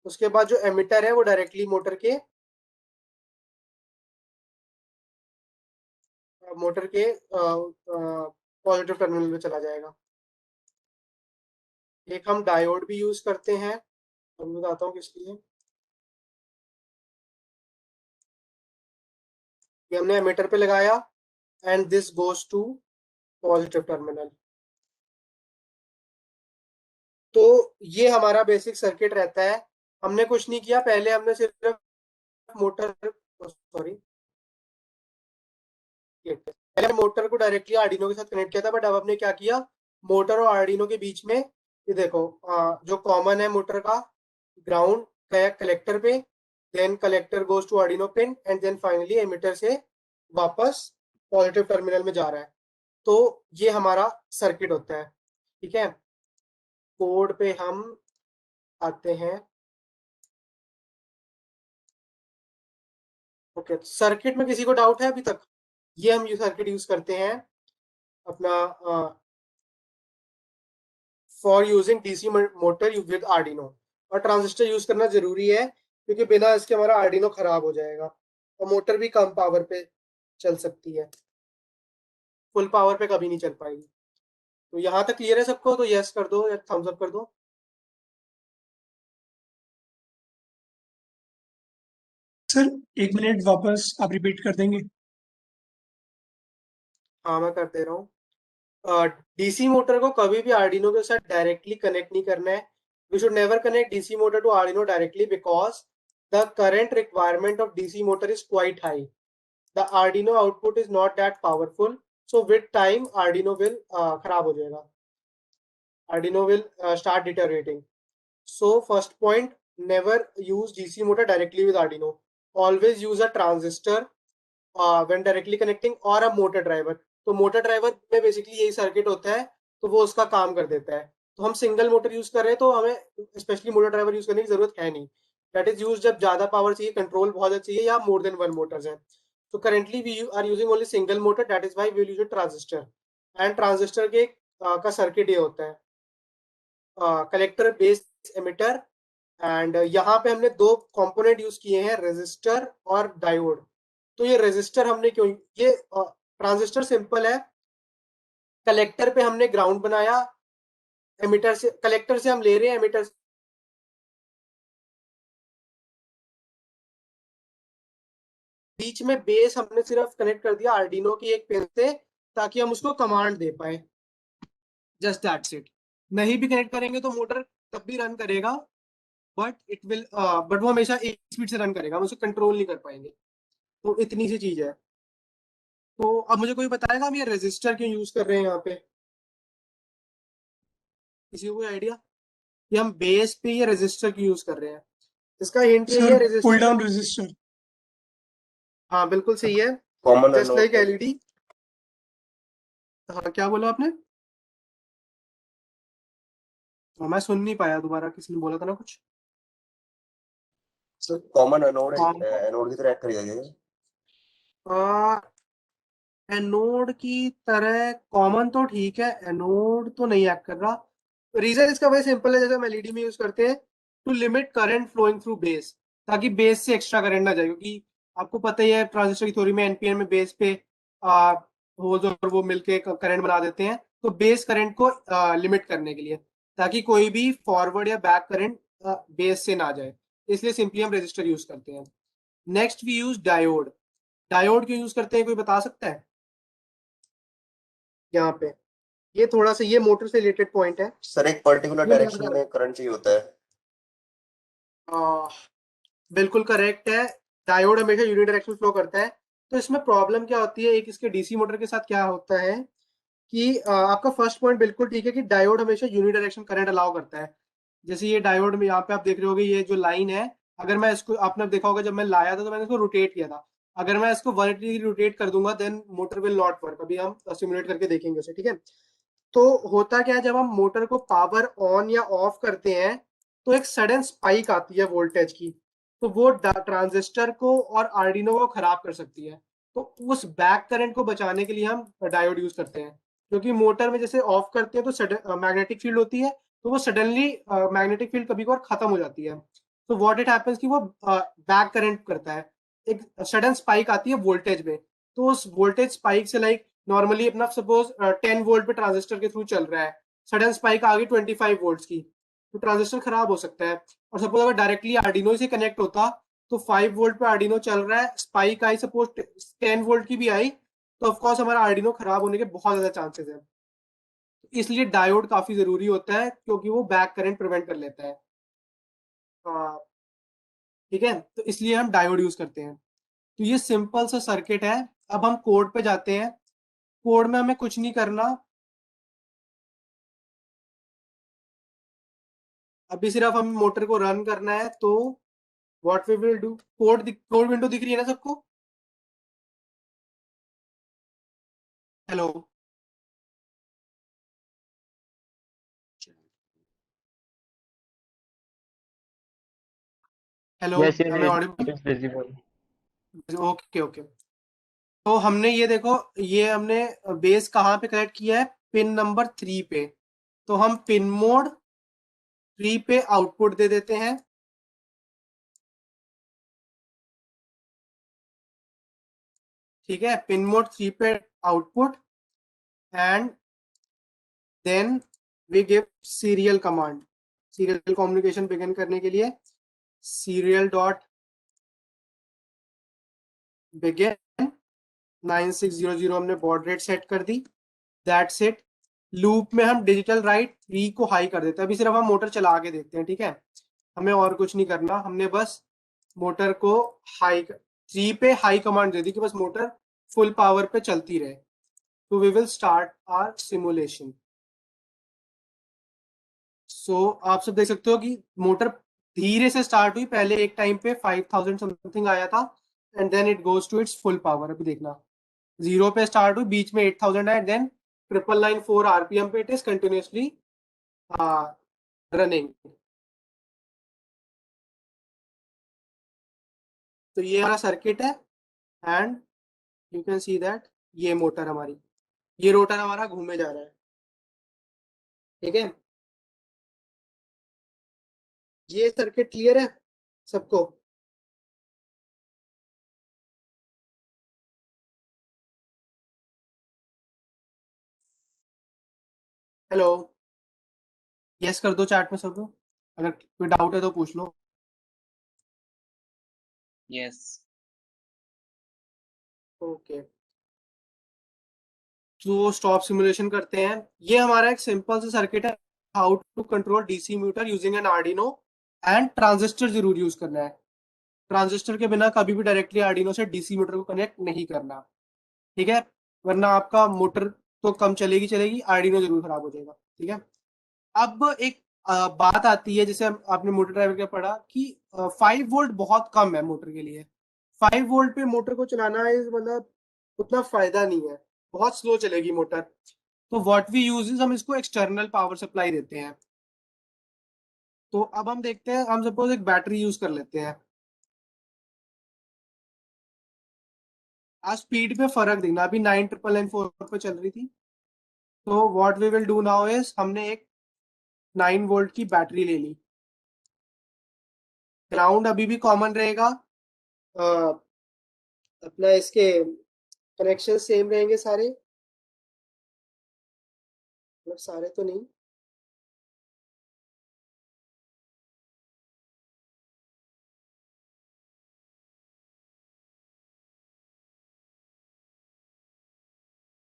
उसके बाद जो एमिटर है वो डायरेक्टली मोटर के पॉजिटिव टर्मिनल में चला जाएगा। एक हम डायोड भी यूज करते हैं, अब बताता हूँ किस लिए। ये हमने एमिटर पे लगाया and this goes to positive terminal. तो ये हमारा बेसिक सर्किट रहता है। हमने कुछ नहीं किया, पहले हमने सिर्फ पहले मोटर को डायरेक्टली आर्डिनो के साथ कनेक्ट किया था, बट अब हमने क्या किया, मोटर और आर्डिनो के बीच में ये देखो जो कॉमन है मोटर का ग्राउंड कलेक्टर पे, then collector goes to Arduino pin and then finally emitter से वापस पॉजिटिव टर्मिनल में जा रहा है। तो ये हमारा सर्किट होता है। ठीक है, कोड पे हम आते हैं। ओके, सर्किट में किसी को डाउट है अभी तक? ये हम ये सर्किट यूज करते हैं अपना for using DC motor with Arduino. और ट्रांजिस्टर यूज करना जरूरी है क्योंकि बिना इसके हमारा आर्डिनो खराब हो जाएगा और मोटर भी कम पावर पे चल सकती है, फुल पावर पे कभी नहीं चल पाएगी। तो यहाँ तक क्लियर है सबको? तो यस कर दो या थम्स अप कर दो। सर 1 मिनट वापस आप रिपीट कर देंगे? हाँ मैं कर दे रहा हूँ। डीसी मोटर को कभी भी आर्डिनो के साथ डायरेक्टली कनेक्ट नहीं करना है। We should never connect DC motor to Arduino directly because the current requirement of DC motor is quite high. The Arduino output is not that powerful, so with time Arduino will खराब हो जाएगा, Arduino will start deteriorating. So first point, never use DC motor directly with Arduino. Always use a transistor when directly connecting or a motor driver. तो motor driver में basically यही circuit होता है, तो वो उसका काम कर देता है। तो हम सिंगल मोटर यूज कर रहे हैं तो हमें स्पेशली मोटर ड्राइवर यूज करने की जरूरत है नहीं। दैट इज यूज जब ज्यादा पावर चाहिए, कंट्रोल बहुत ज्यादा चाहिए या मोर देन वन मोटर्स हैं। तो currently we are using only single motor, that is why we will use a transistor. And transistor के का सर्किट ये होता है कलेक्टर बेस एमिटर, एंड यहाँ पे हमने दो कंपोनेंट यूज किए हैं, रेजिस्टर और डायोड। तो ये रेजिस्टर हमने क्यों, ये ट्रांजिस्टर सिंपल है, कलेक्टर पे हमने ग्राउंड बनाया, एमिटर से कलेक्टर से हम ले रहे हैं, एमिटर बीच में बेस हमने सिर्फ कनेक्ट कर दिया आर्डिनो की एक पिन से ताकि हम उसको कमांड दे पाए, जस्ट दैट्स इट। नहीं भी कनेक्ट करेंगे तो मोटर तब भी रन करेगा, बट वो हमेशा एक स्पीड से रन करेगा, हम उसे कंट्रोल नहीं कर पाएंगे। तो इतनी सी चीज है। तो अब मुझे कोई बताएगा हम ये रेजिस्टर क्यों यूज कर रहे हैं यहाँ पे? किसी को कोई आइडिया? ये हम बेस पे ये रेजिस्टर क्यों यूज कर रहे हैं? इसका हिंट यही है, sir pull resistor. Down resistor. हाँ बिल्कुल सही है, कॉमन जस्ट लाइक एलईडी। हाँ क्या बोला आपने? मैं सुन नहीं पाया, दोबारा किसी ने बोला था ना कुछ। सर कॉमन एनोड हाँ। एनोड की तरह एक्ट करेगा ये? एनोड की तरह कॉमन तो ठीक है, एनोड तो नहीं एक्ट कर रहा। रीजन इसका वही सिंपल है, जैसे हम एलईडी में यूज करते हैं to limit current flowing through base, ताकि बेस से एक्स्ट्रा करंट ना जाए, क्योंकि आपको पता ही है ट्रांजिस्टर की थ्योरी में एनपीएन में बेस पे होल्स और वो मिलके करंट बना देते हैं। तो बेस करंट को लिमिट करने के लिए, ताकि कोई भी फॉरवर्ड या बैक करंट बेस से ना जाए, इसलिए सिंपली हम रेजिस्टर यूज करते हैं। Next we use diode. Diode क्यों यूज करते हैं, कोई बता सकता है? यहाँ पे ये थोड़ा सा ये मोटर से रिलेटेड पॉइंट है। सर एक पर्टिकुलर डायरेक्शन में करंट चाहिए होता है। बिल्कुल करेक्ट है, डायोड हमेशा यूनिडायरेक्शनल फ्लो करता है। तो इसमें प्रॉब्लम क्या होती है, एक इसके डीसी मोटर के साथ क्या होता है कि आपका फर्स्ट पॉइंट बिल्कुल ठीक है कि डायोड हमेशा यूनिडायरेक्शनल करंट अलाउ करता है। जैसे ये डायोड में यहाँ पे आप देख रहे होगे, ये जो लाइन है, अगर मैं इसको, आपने देखा होगा जब मैं लाया था तो मैंने इसको रोटेट किया था, अगर मैं इसको 180 डिग्री रोटेट कर दूंगा then motor will not work. अभी हम सिमुलेट करके देखेंगे उसे, ठीक है। तो होता क्या है, जब हम मोटर को पावर ऑन या ऑफ करते हैं तो एक सडन स्पाइक आती है वोल्टेज की, तो वो ट्रांजिस्टर को और आर्डिनो को खराब कर सकती है। तो उस बैक करंट को बचाने के लिए हम डायोड यूज करते हैं, क्योंकि मोटर में जैसे ऑफ करते हैं तो सडन मैग्नेटिक फील्ड होती है, तो वो सडनली मैग्नेटिक फील्ड कभी कभार खत्म हो जाती है। तो व्हाट इट हैपेंस कि वो बैक करंट करता है, एक सडन स्पाइक आती है वोल्टेज में। तो उस वोल्टेज स्पाइक से लाइक नॉर्मली अपना सपोज 10 वोल्ट पे ट्रांजिस्टर के थ्रू चल रहा है, सडन स्पाइक आ गई 25 वोल्ट्स की, तो ट्रांजिस्टर खराब हो सकता है। और सपोज अगर डायरेक्टली आर्डिनो से कनेक्ट होता तो 5 वोल्ट पे आर्डिनो चल रहा है, स्पाइक आई सपोज 10 वोल्ट की भी आई, तो ऑफकोर्स हमारा आर्डिनो खराब होने के बहुत ज्यादा चांसेस है। इसलिए डायोड काफी जरूरी होता है, क्योंकि वो बैक करंट प्रिवेंट कर लेता है। ठीक है, तो इसलिए हम डायोड यूज करते हैं। तो ये सिंपल सा सर्किट है। अब हम कोड पे जाते हैं। कोड में हमें कुछ नहीं करना, अभी सिर्फ हम मोटर को रन करना है। तो what we will do, code window दिख रही है ना सबको? Hello hello, Yes, yes, am I yes. audible? It is visible. Okay okay. तो हमने ये देखो, ये हमने बेस कहाँ पे कनेक्ट किया है, पिन नंबर 3 पे। तो हम पिन मोड 3 पे आउटपुट दे देते हैं। ठीक है, पिन मोड 3 पे output, and then we give serial command. Serial communication begin करने के लिए सीरियल डॉट बिगिन 9600 हमने बॉड रेट सेट कर दी। That's it. लूप में हम डिजिटल राइट 3 को हाई कर देते हैं। अभी सिर्फ हम मोटर चला के देखते हैं, ठीक है, हमें और कुछ नहीं करना। हमने बस मोटर को हाई 3 पे हाई कमांड दे दी कि बस मोटर फुल पावर पे चलती रहे। तो we will start our simulation. So आप सब देख सकते हो कि मोटर धीरे से स्टार्ट हुई, पहले एक टाइम पे 5000 समथिंग आया था, and then it goes to its full power. अभी देखना, 0 पे स्टार्ट हुई, बीच में 8000 है, देन 9994 आरपीएम पे इट इज कंटिन्यूसली रनिंग। तो ये हमारा सर्किट है, and you can see that ये मोटर हमारी, ये रोटर हमारा घूमे जा रहा है। ठीक है, ये सर्किट क्लियर है सबको? हेलो, यस कर दो चैट में सब लोग, अगर कोई डाउट है तो पूछ लो। यस। ओके, तो स्टॉप सिमुलेशन करते हैं। ये हमारा एक सिंपल सा सर्किट है, how to control DC meter using an Arduino, and transistor जरूर यूज करना है। ट्रांजिस्टर के बिना कभी भी डायरेक्टली आर्डिनो से डीसी मीटर को कनेक्ट नहीं करना, ठीक है, वरना आपका मोटर तो कम चलेगी चलेगी, आर्डिनो जरूर खराब हो जाएगा। ठीक है, अब एक बात आती है, जैसे आपने मोटर ड्राइवर का पढ़ा कि 5 वोल्ट बहुत कम है मोटर के लिए। 5 वोल्ट पे मोटर को चलाना है मतलब उतना फायदा नहीं है, बहुत स्लो चलेगी मोटर। तो व्हाट वी यूज इज, हम इसको एक्सटर्नल पावर सप्लाई देते हैं। तो अब हम देखते हैं, हम सपोज एक बैटरी यूज कर लेते हैं। आज स्पीड में फर्क देखना, अभी 9994 पे चल रही थी। तो what we will do now is, हमने एक 9 वोल्ट की बैटरी ले ली। ग्राउंड अभी भी कॉमन रहेगा, अपना इसके कनेक्शन सेम रहेंगे सारे, मतलब सारे तो नहीं।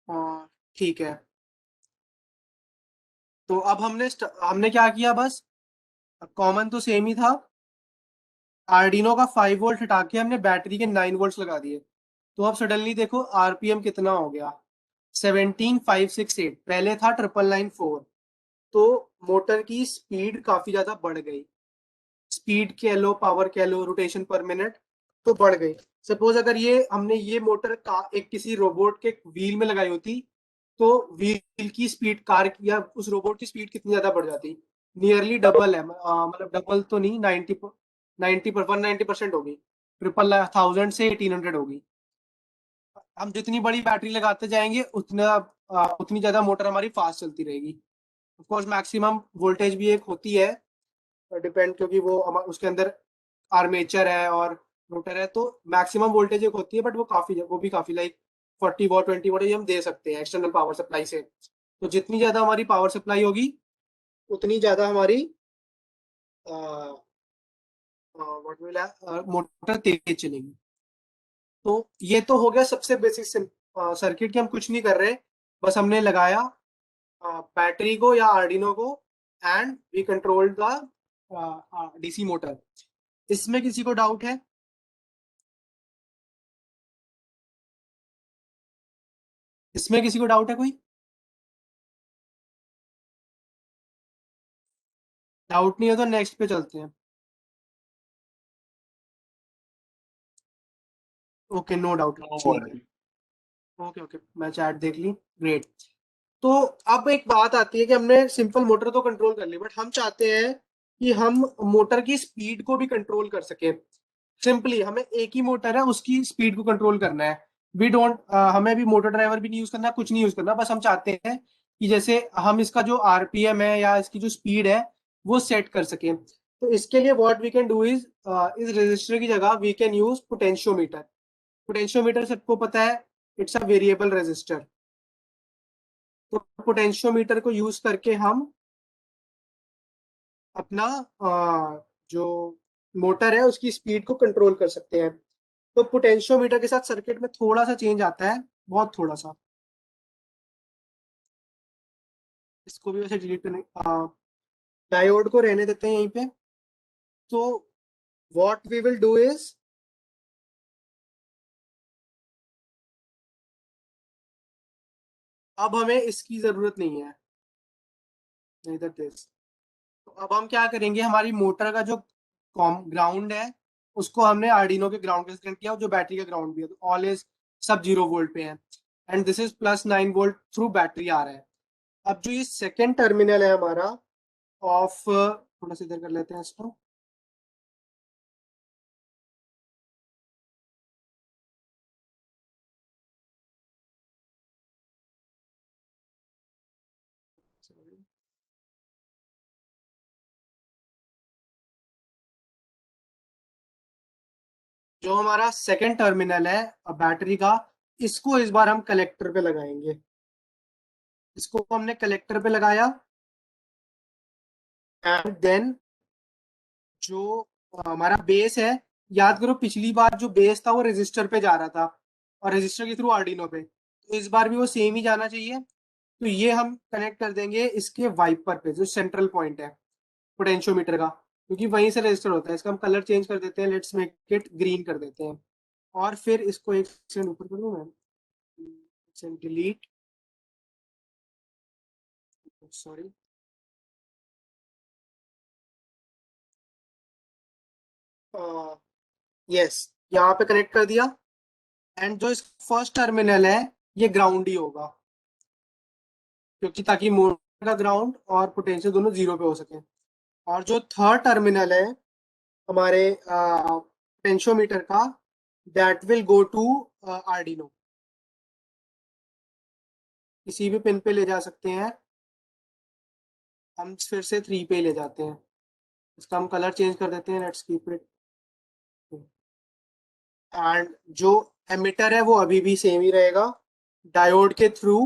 हाँ ठीक है, तो अब हमने क्या किया, बस कॉमन तो सेम ही था। आर्डिनो का 5 वोल्ट हटा के हमने बैटरी के 9 वोल्ट लगा दिए। तो अब सडनली देखो आरपीएम कितना हो गया, 17568, पहले था 9994। तो मोटर की स्पीड काफी ज्यादा बढ़ गई। स्पीड कह लो, पावर कह लो, रोटेशन पर मिनट तो बढ़ गई। सपोज अगर ये हमने ये मोटर का एक किसी रोबोट के व्हील में लगाई होती, तो व्हील की स्पीड, कार की या उस रोबोट की स्पीड कितनी ज्यादा बढ़ जाती? नियरली डबल है, मतलब डबल तो नहीं, 190% होगी। 1000 से 1800 होगी। हम जितनी बड़ी बैटरी लगाते जाएंगे उतनी ज्यादा मोटर हमारी फास्ट चलती रहेगी। ऑफ कोर्स मैक्सिमम वोल्टेज भी एक होती है, डिपेंड, क्योंकि वो उसके अंदर आर्मेचर है और रोटर है, तो मैक्सिमम वोल्टेज एक होती है, बट वो भी काफी लाइक 40 वॉट 20 वॉट ये हम दे सकते हैं एक्सटर्नल पावर सप्लाई से। तो जितनी ज्यादा हमारी पावर सप्लाई होगी उतनी ज्यादा हमारी व्हाट विल मोटर तेज चलेगी। तो ये तो हो गया सबसे बेसिक सर्किट कि हम कुछ नहीं कर रहे, बस हमने लगाया बैटरी को या आर्डिनो को, and we control the DC motor. इसमें किसी को डाउट है? इसमें किसी को डाउट है कोई? डाउट नहीं है तो नेक्स्ट पे चलते हैं। ओके, नो डाउट, ठीक है। ओके ओके, मैं चैट देख ली, ग्रेट। तो अब एक बात आती है कि हमने सिंपल मोटर तो कंट्रोल कर ली, बट हम चाहते हैं कि हम मोटर की स्पीड को भी कंट्रोल कर सके। सिंपली हमें एक ही मोटर है, उसकी स्पीड को कंट्रोल करना है। वी डोंट हमें अभी मोटर ड्राइवर भी नहीं यूज करना, कुछ नहीं यूज करना, बस हम चाहते हैं कि जैसे हम इसका जो आरपीएम है या इसकी जो स्पीड है वो सेट कर सके। तो इसके लिए what we can do is, इस रजिस्टर की जगह we can use potentiometer. Potentiometer सबको पता है, इट्स अ वेरिएबल रेजिस्टर। तो पोटेंशियोमीटर को यूज करके हम अपना जो मोटर है उसकी स्पीड को कंट्रोल कर सकते हैं। तो पोटेंशियोमीटर के साथ सर्किट में थोड़ा सा चेंज आता है, बहुत थोड़ा सा। इसको भी वैसे डिलीट करने, डायोड को रहने देते हैं यहीं पे। तो what we will do is, अब हमें इसकी जरूरत नहीं है, इधर दिस। तो अब हम क्या करेंगे, हमारी मोटर का जो ग्राउंड है उसको हमने आर्डिनो के ग्राउंड के साथ कनेक्ट किया, जो बैटरी का ग्राउंड भी है, तो ऑल इज सब 0 वोल्ट पे है, and this is +9 volt through battery आ रहा है। अब जो ये सेकेंड टर्मिनल है हमारा ऑफ, थोड़ा सा इधर कर लेते हैं इसको। जो हमारा सेकेंड टर्मिनल है बैटरी का, इसको इस बार हम कलेक्टर पे लगाएंगे। इसको हमने कलेक्टर पे लगाया, एंड देन जो हमारा बेस है, याद करो पिछली बार जो बेस था वो रजिस्टर पे जा रहा था और रजिस्टर के थ्रू आर्डिनो पे, तो इस बार भी वो सेम ही जाना चाहिए। तो ये हम कनेक्ट कर देंगे इसके वाइपर पे, जो सेंट्रल पॉइंट है पोटेंशियोमीटर का, क्योंकि वहीं से रजिस्टर होता है। इसका हम कलर चेंज कर देते हैं, लेट्स मेक इट ग्रीन कर देते हैं। और फिर इसको एक सेकंड ऊपर कर दूं मैं, डिलीट, सॉरी, यस, यहाँ पे कनेक्ट कर दिया। एंड जो इस फर्स्ट टर्मिनल है ये ग्राउंड ही होगा, क्योंकि ताकि मोटर का ग्राउंड और पोटेंशियल दोनों 0 पे हो सके। और जो थर्ड टर्मिनल है हमारे पोटेंशियोमीटर का, that will go to Arduino. किसी भी पिन पे ले जा सकते हैं, हम फिर से 3 पे ले जाते हैं। इसका हम कलर चेंज कर देते हैं, लेट्स कीप इट। एंड जो एमिटर है वो अभी भी सेम ही रहेगा, डायोड के थ्रू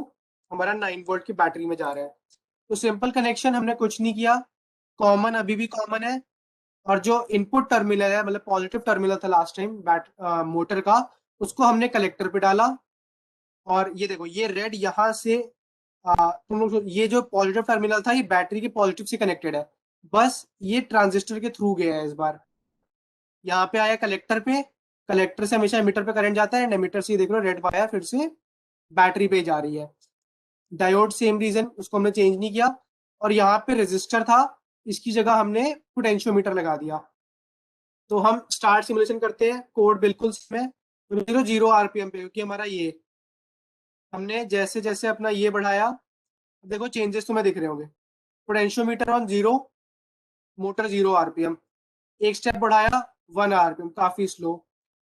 हमारा 9 वोल्ट की बैटरी में जा रहा है। तो सिंपल कनेक्शन, हमने कुछ नहीं किया, कॉमन अभी भी कॉमन है। और जो इनपुट टर्मिनल है, मतलब पॉजिटिव टर्मिनल था लास्ट टाइम मोटर का, उसको हमने कलेक्टर पे डाला। और ये देखो, ये रेड यहाँ से तुम लोग ये जो पॉजिटिव टर्मिनल था ये बैटरी के पॉजिटिव से कनेक्टेड है, बस ये ट्रांजिस्टर के थ्रू गया है इस बार। यहाँ पे आया कलेक्टर पे, कलेक्टर से हमेशा एमिटर पे करंट जाता है, एमिटर से ये देख लो रेड वायर फिर से बैटरी पे जा रही है। डायोड सेम रीजन, उसको हमने चेंज नहीं किया। और यहाँ पे रेजिस्टर था, इसकी जगह हमने पोटेंशियोमीटर लगा दिया। तो हम स्टार्ट सिमुलेशन करते हैं, कोड बिल्कुल सेम है, 0 0 आरपीएम पे, क्योंकि हमारा ये हमने जैसे जैसे अपना ये बढ़ाया, देखो चेंजेस तुम्हें दिख रहे होंगे। Potentiometer on 0, motor 0 RPM. एक स्टेप बढ़ाया 1 आरपीएम, काफी स्लो।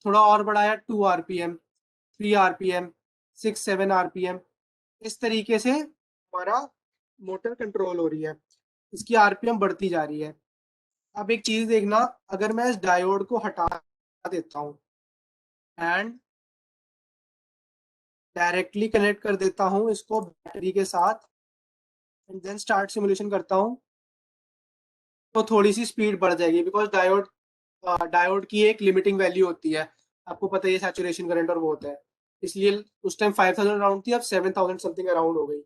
थोड़ा और बढ़ाया 2 आरपीएम, 3 आरपीएम, 6-7 आरपीएम। इस तरीके से हमारा मोटर कंट्रोल हो रही है, इसकी आरपीएम बढ़ती जा रही है। अब एक चीज देखना, अगर मैं इस डायोड को हटा देता हूं एंड डायरेक्टली कनेक्ट कर देता हूं इसको बैटरी के साथ एंड देन स्टार्ट सिमुलेशन करता हूं, तो थोड़ी सी स्पीड बढ़ जाएगी, बिकॉज डायोड की एक लिमिटिंग वैल्यू होती है। आपको पता है सैचुरेशन करंट और वो होता है, इसलिए उस टाइम 5000 अराउंड थी, अब 7000 समथिंग अराउंड हो गई।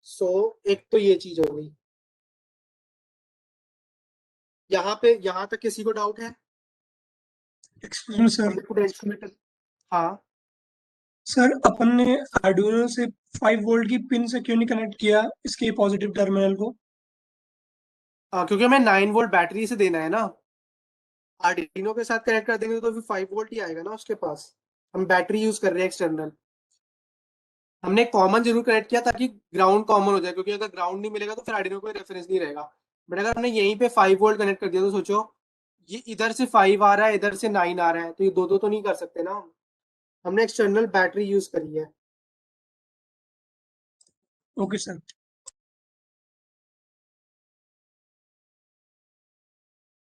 सो एक तो ये चीज हो गई। यहाँ तक किसी को डाउट है? Excuse me sir. हमने पोटेंशियोमीटर, हाँ सर अपन ने आर्डुइनो से 5 वोल्ट की पिन से क्यों नहीं कनेक्ट किया इसके पॉजिटिव टर्मिनल को? क्योंकि हमें 9 वोल्ट बैटरी से देना है ना। आर्डिनो के साथ कनेक्ट कर देंगे तो फिर 5 वोल्ट ही आएगा ना उसके पास। हम बैटरी यूज कर रहे हैं एक्सटर्नल। हमने कॉमन जरूर कनेक्ट किया ताकि ग्राउंड कॉमन हो जाए, क्योंकि अगर ग्राउंड नहीं मिलेगा तो फिर आर्डिनो कोई रेफरेंस नहीं रहेगा। बट अगर हमने यहीं पे 5 वोल्ट कनेक्ट कर दिया तो सोचो, ये इधर से 5 आ रहा है, इधर से 9 आ रहा है, तो ये दो दो तो नहीं कर सकते ना हम। हमने एक्सटर्नल बैटरी यूज करी है। Okay sir.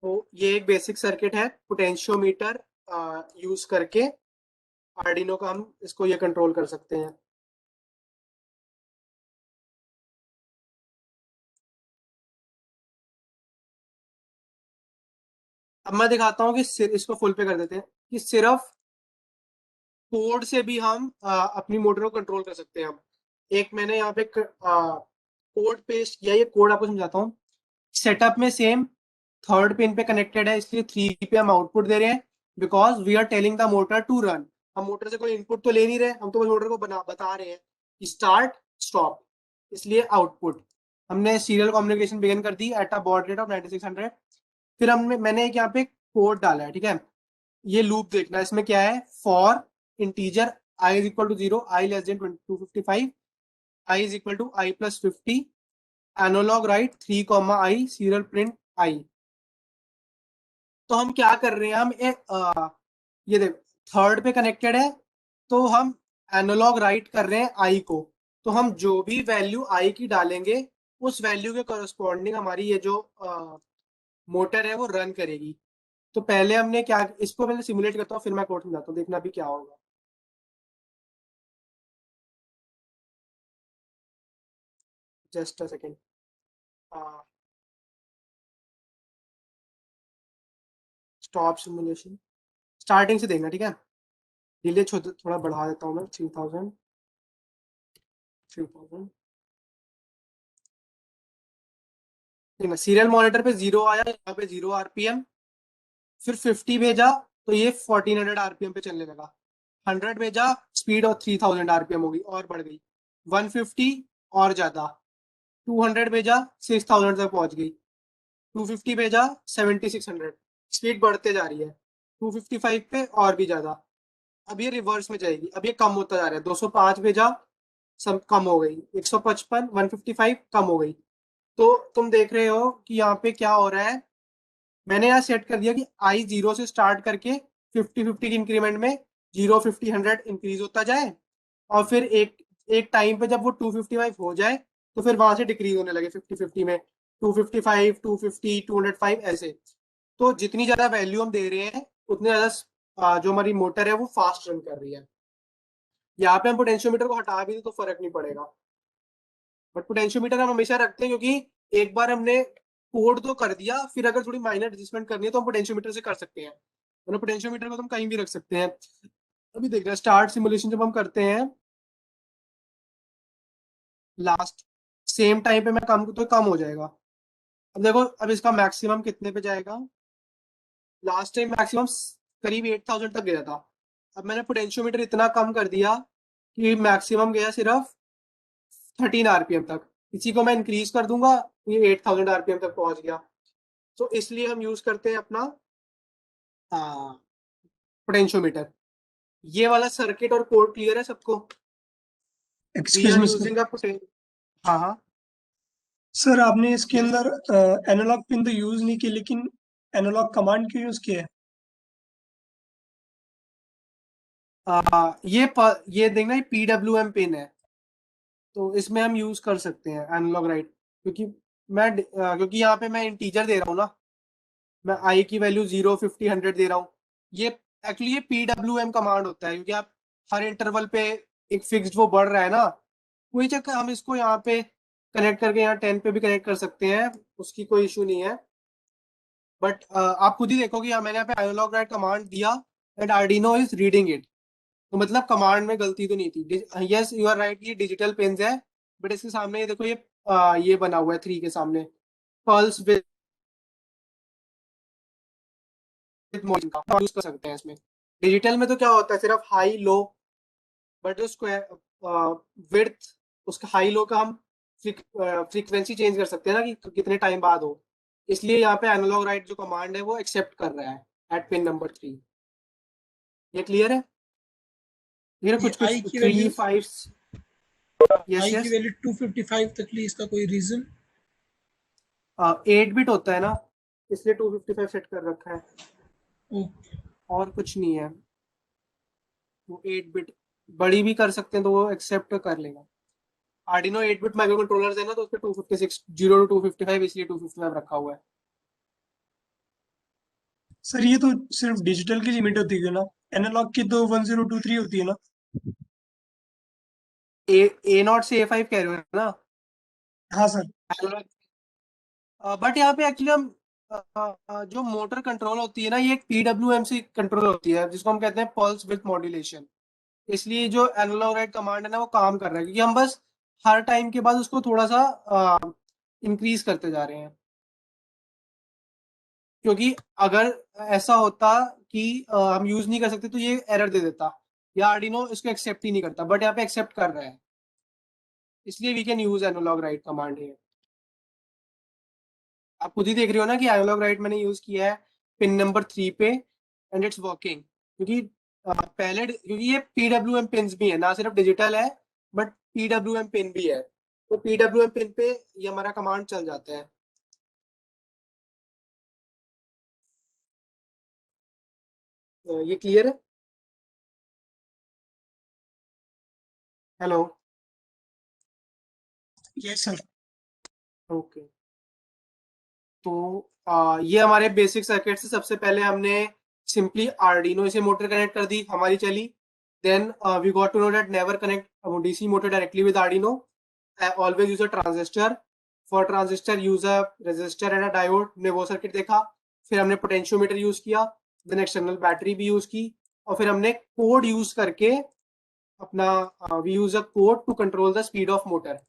तो ये एक बेसिक सर्किट है, पोटेंशियोमीटर यूज करके आर्डिनो का हम इसको ये कंट्रोल कर सकते हैं। अब मैं दिखाता हूँ कि इसको फुल पे कर देते हैं कि सिर्फ कोड से भी हम अपनी मोटर को कंट्रोल कर सकते हैं। हम एक मैंने यहाँ पे कोड पेस्ट किया, ये कोड आपको समझाता हूँ। सेटअप में सेम थर्ड पिन पे कनेक्टेड है, इसलिए 3 पे हम आउटपुट दे रहे हैं, because we are telling the motor to run. हम मोटर से कोई इनपुट तो ले नहीं रहे, हम तो बस मोटर को बता रहे हैं स्टार्ट स्टॉप, इसलिए आउटपुट। हमने सीरियल कम्युनिकेशन बिगिन कर दी at a baud rate of 9600। फिर मैंने एक यहाँ पे कोड डाला है, ठीक है। ये लूप देखना है, इसमें क्या है, for integer i is equal to 0, i less than 255, i is equal to i plus 50, analog write 3 i, serial print i। तो हम क्या कर रहे हैं, हम ये देख थर्ड पे कनेक्टेड है, तो हम एनालॉग राइट कर रहे हैं i को। तो हम जो भी वैल्यू i की डालेंगे, उस वैल्यू के करस्पॉन्डिंग हमारी ये जो मोटर है वो रन करेगी। तो पहले हमने क्या, इसको पहले सिमुलेट करता हूँ, फिर मैं कोड समझाता हूँ, देखना भी क्या होगा। Just a second. Stop simulation, starting से देखना, ठीक है। डिले थोड़ा बढ़ा देता हूँ मैं, 3000 सीरियल मॉनिटर पे 0 आया, यहाँ पे 0 आरपीएम, फिर 50 भेजा तो ये 1400 आरपीएम पे चलने लगा। 100 भेजा, स्पीड और 3000 आरपीएम होगी और बढ़ गई। 150 और ज्यादा, 200 भेजा 6000 तक पहुंच गई। 250 भेजा 7600, स्पीड बढ़ते जा रही है। 255 पे और भी ज्यादा। अब ये रिवर्स में जाएगी, अब ये कम होता जा रहा है। 205 भेजा, सब कम हो गई। 155, 155 कम हो गई। तो तुम देख रहे हो कि यहाँ पे क्या हो रहा है, मैंने यहाँ सेट कर दिया कि आई 0 से स्टार्ट करके 50-50 की इंक्रीमेंट में 0-50-100 इंक्रीज होता जाए, और फिर एक एक टाइम पे जब वो 255 हो जाए तो फिर वहां से डिक्रीज होने लगे 50-50 में, 255, 250, 205 ऐसे। तो जितनी ज्यादा वैल्यू हम दे रहे हैं उतनी ज्यादा जो हमारी मोटर है वो फास्ट रन कर रही है। यहाँ पे हम पोटेंशियोमीटर को हटा भी दें तो फर्क नहीं पड़ेगा, बट पोटेंशियोमीटर हम हमेशा रखते हैं, क्योंकि एक बार हमने कोड तो कर दिया, फिर अगर थोड़ी माइनर एडजस्टमेंट करनी है तो हम पोटेंशियोमीटर से कर सकते हैं, मतलब पोटेंशियोमीटर को तो हम कहीं भी रख सकते हैं। अभी देख रहे हैं स्टार्ट सिमुलेशन जब हम करते हैं लास्ट सेम टाइम पे मैं कम तो कम हो जाएगा। अब देखो, अब इसका मैक्सिमम कितने पे जाएगा, लास्ट टाइम मैक्सिमम करीब 8000 तक गया था। अब मैंने पोटेंशियोमीटर इतना कम कर दिया कि मैक्सिमम गया सिर्फ 13 आरपीएम तक। इसी को मैं इंक्रीज कर दूंगा, ये 8000 आरपीएम तक पहुंच गया। तो इसलिए हम यूज करते हैं अपना पोटेंशियोमीटर। ये वाला सर्किट और कोड क्लियर है सबको? We excuse are me using a हाँ हाँ सर, आपने इसके Yes. अंदर एनालॉग पिन तो यूज नहीं की, लेकिन एनालॉग कमांड क्यों यूज किया है? ये देखना ये PWM पिन है, तो इसमें हम यूज कर सकते हैं एनालॉग राइट, क्योंकि क्योंकि यहाँ पे मैं इंटीजर दे रहा हूँ ना, मैं आई की वैल्यू 0, 50, 100 दे रहा हूँ। ये एक्चुअली ये PWM कमांड होता है, क्योंकि आप हर इंटरवल पे एक फिक्स्ड वो बढ़ रहा है ना, वही चक्कर हम इसको यहाँ पे कनेक्ट करके यहाँ 10 पे भी कनेक्ट कर सकते हैं, उसकी कोई इशू नहीं है। बट आप खुद ही देखोगे मैंने यहाँ पे एनालॉग राइट कमांड दिया and Arduino is reading it, तो मतलब कमांड में गलती तो नहीं थी। यस यू आर राइट, ये डिजिटल पेन्स है, बट इसके सामने ये देखो ये बना हुआ है 3 के सामने पल्स विद मॉर्निंग का यूज कर सकते हैं इसमें। डिजिटल में तो क्या होता है सिर्फ हाई लो, बट जो स्क्वायर विड्थ उसका हाई लो का हम फ्रीक्वेंसी चेंज कर सकते हैं ना कि कितने टाइम बाद हो, इसलिए यहाँ पे एनालॉग राइट जो कमांड है वो एक्सेप्ट कर रहा है एट पिन नंबर 3। ये क्लियर है? ये कुछ कुछ आई की 3, वैल्यू 5 यस आई की यस वैल्यू 255 तक ली, इसका कोई रीजन? 8 बिट होता है ना, इसलिए 255 सेट कर रखा है, ओके, और कुछ नहीं है। वो 8 बिट बड़ी भी कर सकते हैं तो वो एक्सेप्ट कर लेगा। आर्डिनो 8 बिट माइक्रो कंट्रोलर्स है ना, तो उस पे 256 0 to 255 इसलिए 255 रखा हुआ है। सर, ये तो सिर्फ डिजिटल की लिमिट होती है ना, एनालॉग की तो 1023 होती है ना? A0 से A5 कह रहे हो ना? हाँ सर। बट यहाँ पे एक्चुअली हम जो मोटर कंट्रोल होती है ना, ये एक PWM से कंट्रोल होती है जिसको हम कहते हैं पल्स विद मॉड्यूलेशन, इसलिए जो एनालॉग राइट कमांड है ना वो काम कर रहा है, क्योंकि हम बस हर टाइम के बाद उसको थोड़ा सा इंक्रीज करते जा रहे हैं। क्योंकि अगर ऐसा होता कि हम यूज नहीं कर सकते तो ये एरर दे देता, या आर्डिनो इसको एक्सेप्ट ही नहीं करता, बट यहाँ पे एक्सेप्ट कर रहा है, इसलिए we can use analog write command है। आप खुद ही देख रहे हो ना कि एनालॉग राइट मैंने यूज किया है पिन नंबर 3 पे एंड इट्स वर्किंग, क्योंकि क्योंकि ये PWM पिन भी है ना, सिर्फ डिजिटल है बट PWM पिन भी है, तो PWM पिन पे ये हमारा कमांड चल जाता है। ये क्लियर है? हेलो? Yes sir. ओके, तो ये हमारे बेसिक सर्किट से सबसे पहले हमने सिंपली आर्डिनो से मोटर कनेक्ट कर दी, हमारी चली। Then we got to know that never connect DC motor directly with Arduino, always use a transistor, for transistor use a resistor and a diode, ने वो सर्किट देखा। फिर हमने पोटेंशियोमीटर यूज किया, देन एक्सटर्नल बैटरी भी use की, और फिर हमने कोड यूज करके अपना we use a code to control the speed of motor.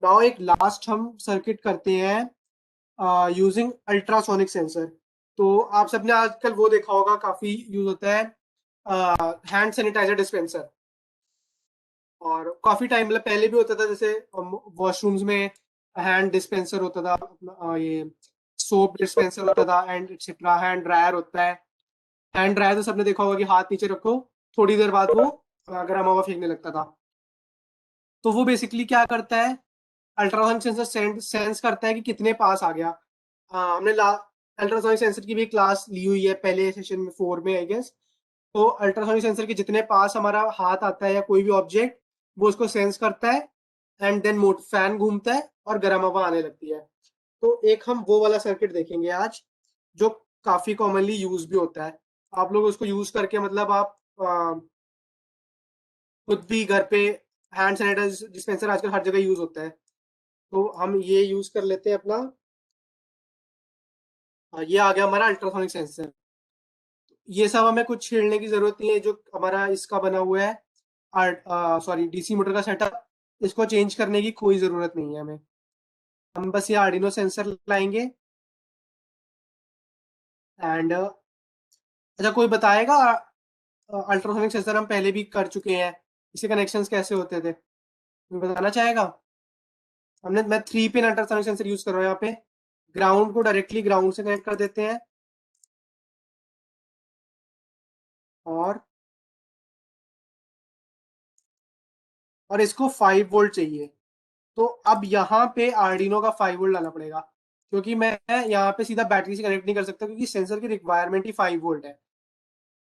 Now एक लास्ट हम सर्किट करते हैं यूजिंग अल्ट्रासोनिक सेंसर। तो आप सबने आजकल वो देखा होगा, काफी यूज होता है हैंड सैनिटाइजर डिस्पेंसर, और काफी टाइम मतलब पहले भी होता था, जैसे वॉशरूम्स में हैंड डिस्पेंसर होता था, ये सोप डिस्पेंसर होता था एंड एक्सेट्रा, हैंड ड्रायर होता है। हैंड ड्रायर तो सबने देखा होगा कि हाथ नीचे रखो, थोड़ी देर बाद वो गर्म हवा फेंकने लगता था। तो वो बेसिकली क्या करता है, अल्ट्रासोनिक सेंसर सेंस करता है कि कितने पास आ गया। हमने अल्ट्रासोनिक सेंसर की भी क्लास ली हुई है पहले सेशन में 4 में आई गेस। तो अल्ट्रासोनिक सेंसर के जितने पास हमारा हाथ आता है या कोई भी ऑब्जेक्ट, वो उसको सेंस करता है एंड देन फैन घूमता है और गर्म हवा आने लगती है। तो एक हम वो वाला सर्किट देखेंगे आज, जो काफी कॉमनली यूज भी होता है। आप लोग उसको यूज करके मतलब आप खुद भी घर पे हैंड सैनिटाइजर डिस्पेंसर आजकल हर जगह यूज होता है, तो हम ये यूज कर लेते हैं अपना। ये आ गया हमारा अल्ट्रासोनिक सेंसर। ये सब हमें कुछ छेड़ने की जरूरत नहीं है, जो हमारा इसका बना हुआ है सॉरी डीसी मोटर का सेटअप, इसको चेंज करने की कोई जरूरत नहीं है हमें। हम बस ये आर्डिनो सेंसर लाएंगे एंड अच्छा, कोई बताएगा अल्ट्रासोनिक सेंसर हम पहले भी कर चुके हैं, इसके कनेक्शंस कैसे होते थे, कोई बताना चाहेगा? मैं 3 पिन अल्ट्रासोनिक सेंसर यूज कर रहा हूँ यहाँ पे। ग्राउंड को डायरेक्टली ग्राउंड से कनेक्ट कर देते हैं, और और इसको 5 वोल्ट चाहिए। तो अब यहाँ पे आर्डिनो का 5 वोल्ट लाना पड़ेगा, क्योंकि मैं यहाँ पे सीधा बैटरी से कनेक्ट नहीं कर सकता, क्योंकि सेंसर की रिक्वायरमेंट ही 5 वोल्ट है।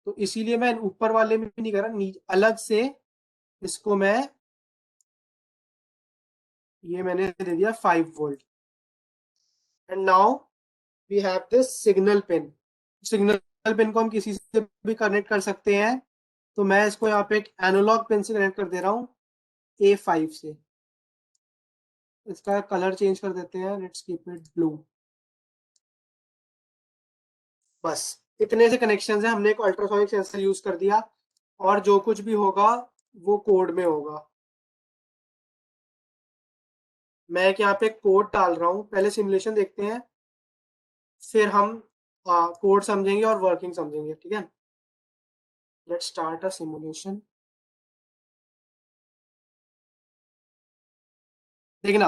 तो इसीलिए मैं ऊपर वाले में भी नहीं कर रहा, अलग से इसको मैं, ये मैंने दे दिया 5 volt. And now we have this signal pin. Signal pin को हम किसी से भी कनेक्ट कर सकते हैं, तो मैं इसको यहाँ पे एक एनालॉग पिन से कनेक्ट कर दे रहा हूँ, A5 से। इसका कलर चेंज कर देते हैं, लेट्स कीप इट ब्लू। बस इतने से कनेक्शन है, हमने एक अल्ट्रासोनिक सेंसर यूज कर दिया, और जो कुछ भी होगा वो कोड में होगा। मैं एक यहाँ पे कोड डाल रहा हूँ, पहले सिमुलेशन देखते हैं, फिर हम कोड समझेंगे और वर्किंग समझेंगे, ठीक है। Let's start a simulation. देखना,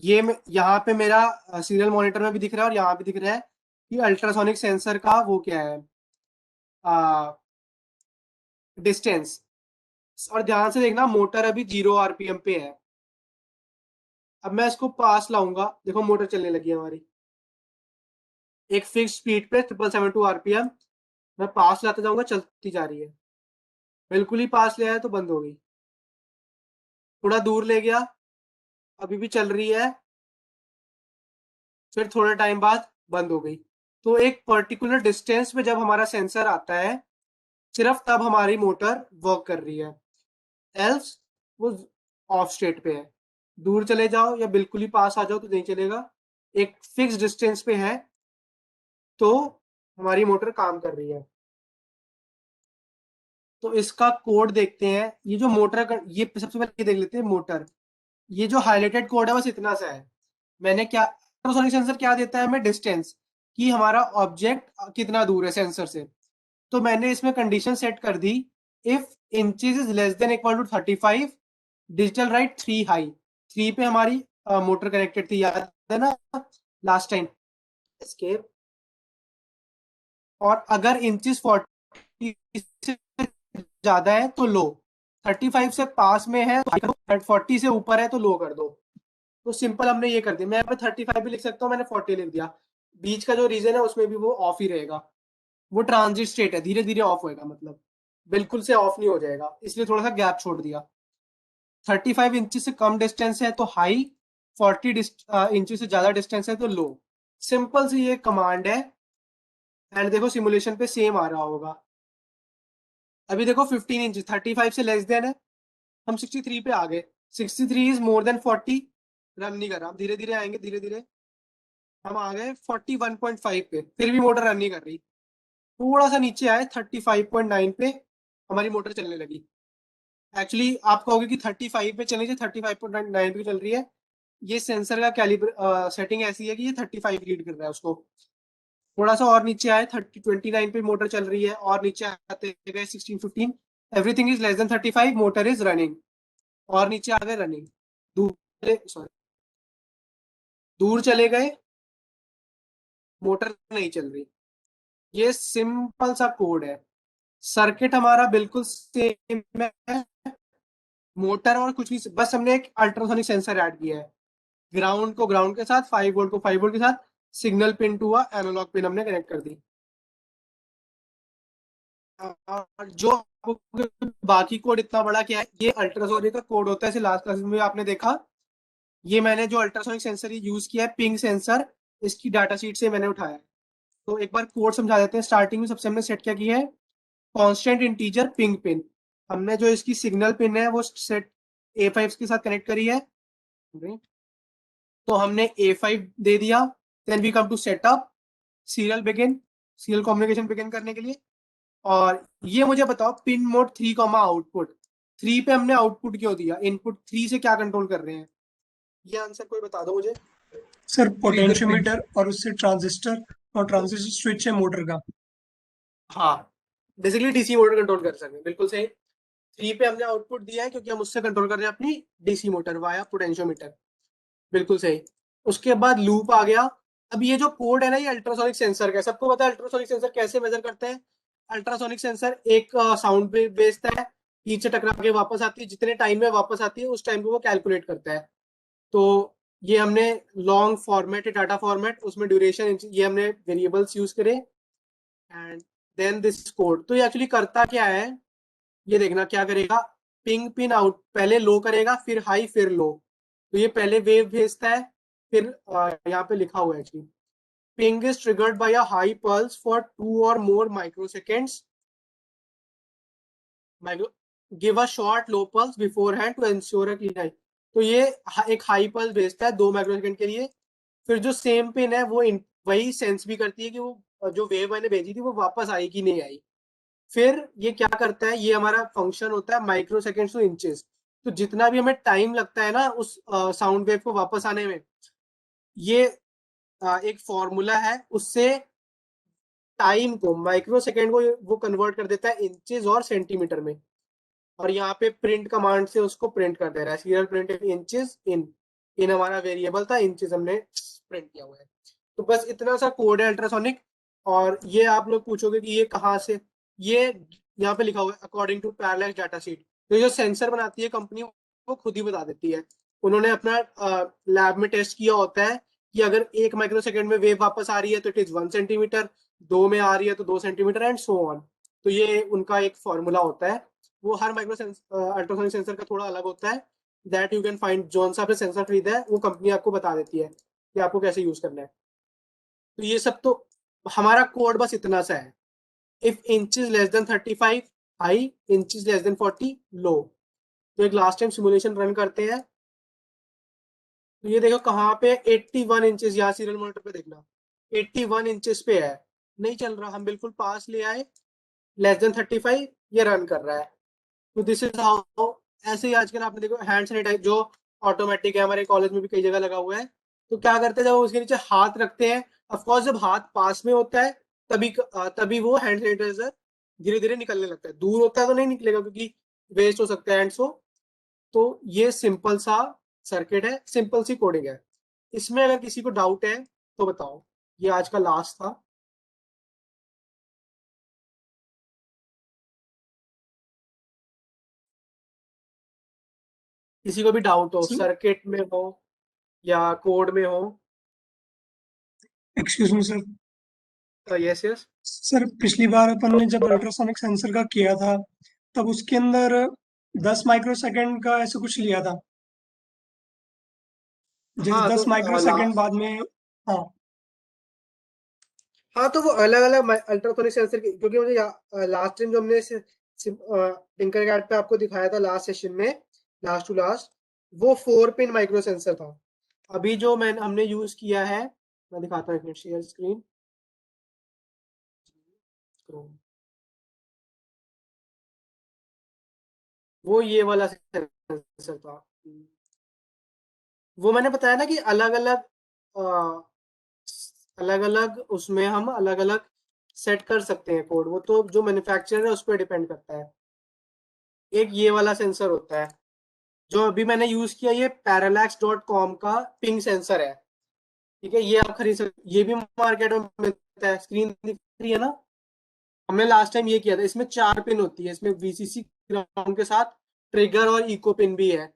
ये यहाँ पे मेरा सीरियल मॉनिटर में भी दिख रहा है और यहाँ पे दिख रहा है कि अल्ट्रासोनिक सेंसर का वो क्या है, डिस्टेंस। और ध्यान से देखना, मोटर अभी 0 RPM पे है। अब मैं इसको पास लाऊंगा, देखो मोटर चलने लगी है हमारी एक फिक्स स्पीड पे 772 RPM। मैं पास लाते जाऊंगा, चलती जा रही है, बिल्कुल ही पास ले आया तो बंद हो गई। थोड़ा दूर ले गया, अभी भी चल रही है, फिर थोड़े टाइम बाद बंद हो गई। तो एक पर्टिकुलर डिस्टेंस पे जब हमारा सेंसर आता है, सिर्फ तब हमारी मोटर वर्क कर रही है, एल्स वो ऑफ स्टेट पे है। दूर चले जाओ या बिल्कुल ही पास आ जाओ तो नहीं चलेगा। एक फिक्स डिस्टेंस पे है तो हमारी मोटर काम कर रही है। तो इसका कोड देखते हैं। ये जो मोटर का, ये सबसे पहले ये देख लेते हैं मोटर। ये जो हाईलाइटेड कोड है बस इतना सा है। मैंने क्या, अल्ट्रासोनिक सेंसर क्या देता है हमें, डिस्टेंस, कि हमारा ऑब्जेक्ट कितना दूर है सेंसर से। तो मैंने इसमें कंडीशन सेट कर दी, if inches is less than equal to 35, digital write 3 high. 3 पे हमारी मोटर कनेक्टेड थी, याद है ना लास्ट टाइम। एस्केप। और अगर इंचेस 40 से ज्यादा है तो लो, 35 से पास में है तो 40 से ऊपर है तो लो कर दो। तो सिंपल हमने ये कर दिया। मैं यहाँ पे 35 भी लिख सकता हूँ, मैंने 40 लिख दिया। बीच का जो रीजन है उसमें भी वो ऑफ ही रहेगा, वो ट्रांजिट स्टेट है, धीरे धीरे ऑफ होएगा, मतलब बिल्कुल से ऑफ नहीं हो जाएगा, इसलिए थोड़ा सा गैप छोड़ दिया। 35 इंच से कम डिस्टेंस है तो हाई, 40 इंच से ज्यादा डिस्टेंस है तो लो। सिंपल सी ये कमांड है। एंड देखो सिमुलेशन पे सेम आ रहा होगा। अभी देखो 15 इंच 35 से लेस देन है, हम 63 पे आ गए। 63 इज मोर देन 40। रन नहीं कर रहा, धीरे धीरे आएंगे, धीरे धीरे हम आ गए 41.5 पे, फिर भी मोटर रन नहीं कर रही। थोड़ा सा नीचे आए 35.9 पे, हमारी मोटर चलने लगी। एक्चुअली आप कहोगे कि 35 पे चलनी चाहिए, 35.9 पे चल रही है। ये सेंसर का कैलिबर सेटिंग ऐसी है कि ये 35 रीड कर रहा है उसको। थोड़ा सा और नीचे आए 29 पे मोटर चल रही है, और नीचे आते गए 16 15, everything is less then 35, motor is running. और नीचे आ गए रनिंग, दूर, सॉरी, दूर चले गए, मोटर नहीं चल रही। ये सिंपल सा कोड है। सर्किट हमारा बिल्कुल सेम है, मोटर और कुछ नहीं, बस हमने एक अल्ट्रासोनिक सेंसर ऐड किया है। ग्राउंड को ग्राउंड के साथ, 5 वोल्ट को 5 वोल्ट के साथ, signal pin to analog pin हमने कनेक्ट कर दी। और जो बाकी कोड इतना बड़ा क्या है, ये अल्ट्रासोनिक का कोड होता है, इसे लास्ट क्लास में आपने देखा। ये मैंने जो अल्ट्रासोनिक सेंसर यूज किया है, पिंग सेंसर, इसकी डाटा शीट से मैंने उठाया है। तो एक बार कोड समझा देते हैं। स्टार्टिंग में सबसे हमने सेट क्या किया है, कांस्टेंट इंटीजर पिंग पिन। हमने जो इसकी सिग्नल पिन है वो सेट A5 के साथ कनेक्ट करी है, तो हमने A5 दे दिया। Then we come to setup serial begin, serial communication begin करने के लिए। और ये मुझे बताओ, पिन मोड 3 आउटपुट 3 पे हमने आउटपुट क्यों दिया, इनपुट 3 से क्या कंट्रोल कर रहे हैं, ये आंसर कोई बता दो मुझे। सर पोटेंशियोमीटर और उससे ट्रांजिस्टर, और ट्रांजिस्टर स्विच है मोटर का। हाँ, बेसिकली डीसी मोटर कंट्रोल कर सकते हैं, बिल्कुल सही। 3 पे हमने आउटपुट दिया है क्योंकि हम उससे कंट्रोल कर रहे हैं अपनी डीसी मोटर वाया पोटेंशियोमीटर, बिल्कुल सही। उसके बाद लूप आ गया। अब ये जो कोड है ना, ये अल्ट्रासोनिक सेंसर का है। सबको पता है अल्ट्रासोनिक सेंसर कैसे मेजर करते हैं। अल्ट्रासोनिक सेंसर एक साउंड वेव भेजता है, तीर से टकरा के वापस आती है, जितने टाइम में वापस आती है उस टाइम को वो कैलकुलेट करता है। तो ये हमने लॉन्ग फॉर्मेट डाटा फॉर्मेट, उसमें ड्यूरेशन, ये हमने वेरिएबल्स यूज करे एंड देन दिस कोड। तो ये एक्चुअली करता क्या है, ये देखना क्या करेगा। पिंग पिन आउट पहले लो करेगा, फिर हाई, फिर लो। तो ये पहले वेव भेजता है, फिर यहाँ पे लिखा हुआ है actually, ping is triggered by a high pulse for 2 or more microseconds, give a short low pulse beforehand to ensure a clean high. तो ये एक हाई पल्स भेजता है 2 माइक्रोसेकंड के लिए, फिर जो सेम पिन है वो वही सेंस भी करती है कि वो जो वेव मैंने भेजी थी वो वापस आई कि नहीं आई। फिर ये क्या करता है, ये हमारा फंक्शन होता है माइक्रो सेकेंड टू इंचेस। तो जितना भी हमें टाइम लगता है ना उस साउंड वेव को वापस आने में, ये एक फॉर्मूला है, उससे टाइम को, माइक्रो सेकेंड को वो कन्वर्ट कर देता है इंचेस और सेंटीमीटर में। और यहाँ पे प्रिंट कमांड से उसको प्रिंट कर दे रहा है, सीरियल प्रिंट इंचेस इन। इन हमारा वेरिएबल था, इंचेस हमने प्रिंट किया हुआ है। तो बस इतना सा कोड है अल्ट्रासोनिक। और ये आप लोग पूछोगे कि ये कहाँ से, ये यहाँ पे लिखा हुआ है according to parallel data sheet. तो जो सेंसर बनाती है कंपनी वो खुद ही बता देती है। उन्होंने अपना लैब में टेस्ट किया होता है कि अगर 1 माइक्रोसेकंड में वेव वापस आ रही है तो इट इज 1 सेंटीमीटर, 2 में आ रही है तो 2 सेंटीमीटर एंड सो ऑन। तो ये उनका एक फॉर्मूला होता है। वो हर अल्ट्रासोनिक सेंसर का थोड़ा अलग होता है, that you can find. Zone सा आपने सेंसर खरीदा है वो कंपनी आपको बता देती है कि आपको कैसे यूज करना है। तो ये सब तो हमारा कोड बस इतना सा है। If inch is less then 35 high, inch is less then 40 लो। तो एक लास्ट टाइम सिमुलेशन रन करते हैं। तो ये देखो कहाँ पे 81 इंचेस, यहाँ सीरियल मॉनिटर पे देखना 81 इंचेस पे है, नहीं चल रहा। हम बिल्कुल पास ले आए, लेस देन 35, ये रन कर रहा है। तो दिस इज हाउ। ऐसे ही आजकल आपने देखो हैंड सैनिटाइजर जो ऑटोमेटिक है, हमारे कॉलेज में भी कई जगह लगा हुआ है। तो क्या करते हैं, जब उसके नीचे हाथ रखते हैं, ऑफकोर्स जब हाथ पास में होता है तभी तभी वो हैंड सैनिटाइजर धीरे धीरे निकलने लगता है। दूर होता है तो नहीं निकलेगा क्योंकि वेस्ट हो सकता है एंड सो। तो ये सिंपल सा सर्किट है, सिंपल सी कोडिंग है। इसमें अगर किसी को डाउट है तो बताओ। ये आज का लास्ट था। किसी को भी डाउट हो, सर्किट में हो या कोड में हो। Excuse me sir. Yes yes. Sir पिछली बार अपन ने जब अल्ट्रासोनिक सेंसर का किया था तब उसके अंदर 10 माइक्रोसेकंड का ऐसे कुछ लिया था, जैसे हाँ तो 10 माइक्रोसेकंड बाद में। हाँ हाँ तो वो अलग अलग अल्ट्रासोनिक सेंसर की, क्योंकि मुझे लास्ट टाइम जो हमने टिंकरकैड पे आपको दिखाया था लास्ट सेशन में, लास्ट टू लास्ट, वो 4 पिन माइक्रो सेंसर था। अभी जो हमने यूज किया है, मैं दिखाता हूँ एक मिनट, शेयर स्क्रीन। वो ये वाला सेंसर था। वो मैंने बताया ना कि अलग अलग अलग अलग उसमें हम अलग अलग सेट कर सकते हैं कोड। वो तो जो मैन्युफैक्चरर है उस पर डिपेंड करता है। एक ये वाला सेंसर होता है जो अभी मैंने यूज किया, ये parallax.com का पिंग सेंसर है। ठीक है, ये आप खरीद सकते, ये भी मार्केट में मिलता है। स्क्रीन दिख रही है ना, हमने लास्ट टाइम ये किया था। इसमें 4 पिन होती है, इसमें वीसीसी ग्राउंड के साथ ट्रिगर और इको पिन भी है,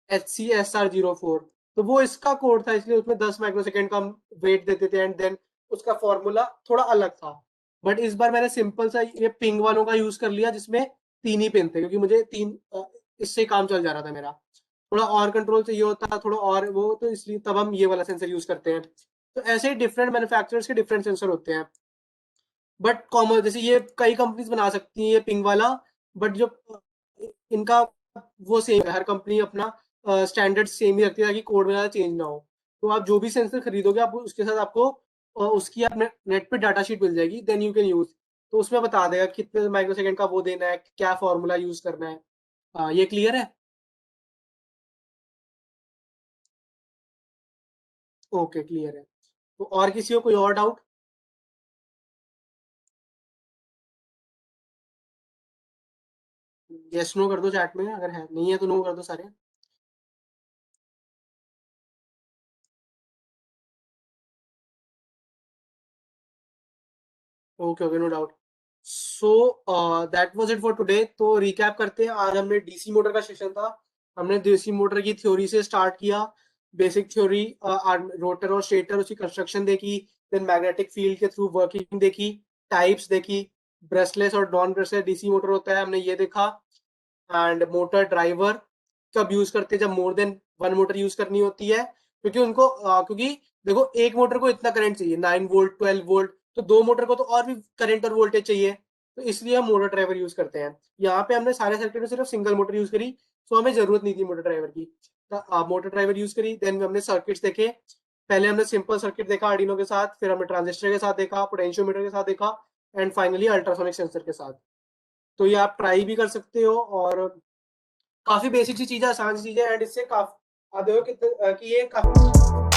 HCSR04। तो वो इसका कोड था, इसलिए उसमें 10 माइक्रोसेकंड का हम वेट देते थे एंड देन उसका फॉर्मूला थोड़ा अलग था। बट इस बार मैंने सिंपल सा ये पिंग वालों का यूज कर लिया जिसमें 3 ही पिन थे, क्योंकि मुझे इससे काम चल जा रहा था मेरा। थोड़ा और कंट्रोल चाहिए होता, थोड़ा और वो, तो इसलिए तब हम ये वाला सेंसर यूज करते हैं। तो ऐसे ही डिफरेंट मैन्युफैक्चरर्स के डिफरेंट सेंसर होते हैं। बट कॉमन जैसे ये कई कंपनीज बना सकती हैं ये पिंग वाला, बट जो इनका वो सेम है, हर कंपनी अपना स्टैंडर्ड सेम ही रखती है ताकि कोड में ज़्यादा चेंज ना हो। तो आप जो भी सेंसर खरीदोगे आप उसके साथ आपको उसकी आप नेट पे डाटा शीट मिल जाएगी, देन यू कैन यूज। तो उसमें बता देगा कितने माइक्रोसेकंड का वो देना है, क्या फॉर्मूला यूज करना है। ये क्लियर है? ओके क्लियर है। तो और किसी को कोई और डाउट? यस नो कर दो चैट में, अगर है नहीं है तो नो कर दो सारे। Okay okay no doubt. So that was it for today. तो रिकैप करते हैं, आज हमने डीसी मोटर का सेशन था। हमने डीसी मोटर की थ्योरी से स्टार्ट किया, बेसिक थ्योरी, रोटर और स्टेटर, उसकी कंस्ट्रक्शन देखी, देन मैग्नेटिक फील्ड के थ्रू वर्किंग देखी, टाइप्स देखी, ब्रशलेस और नॉन ब्रशलेस डीसी मोटर होता है, हमने ये देखा। एंड मोटर ड्राइवर कब यूज करते हैं, जब more than one motor use करनी होती है, क्योंकि उनको क्योंकि देखो एक मोटर को इतना करंट चाहिए 9 वोल्ट 12 वोल्ट, तो दो मोटर को तो और भी करंट और वोल्टेज चाहिए, तो इसलिए हम मोटर ड्राइवर यूज करते हैं। यहाँ पे हमने सारे सर्किट में सिर्फ सिंगल मोटर यूज करी, तो हमें जरूरत नहीं थी मोटर ड्राइवर की। मोटर ड्राइवर यूज करी, देन हमने सर्किट्स देखे। पहले हमने सिंपल सर्किट देखा आर्डिनो के साथ, फिर हमने ट्रांजिस्टर के साथ देखा, पोटेंशियोमीटर के साथ देखा, एंड फाइनली अल्ट्रासोनिक सेंसर के साथ। तो ये आप ट्राई भी कर सकते हो, और काफी बेसिक सी चीजें, आसान सी चीजें, एंड इससे काफी कि ये काफी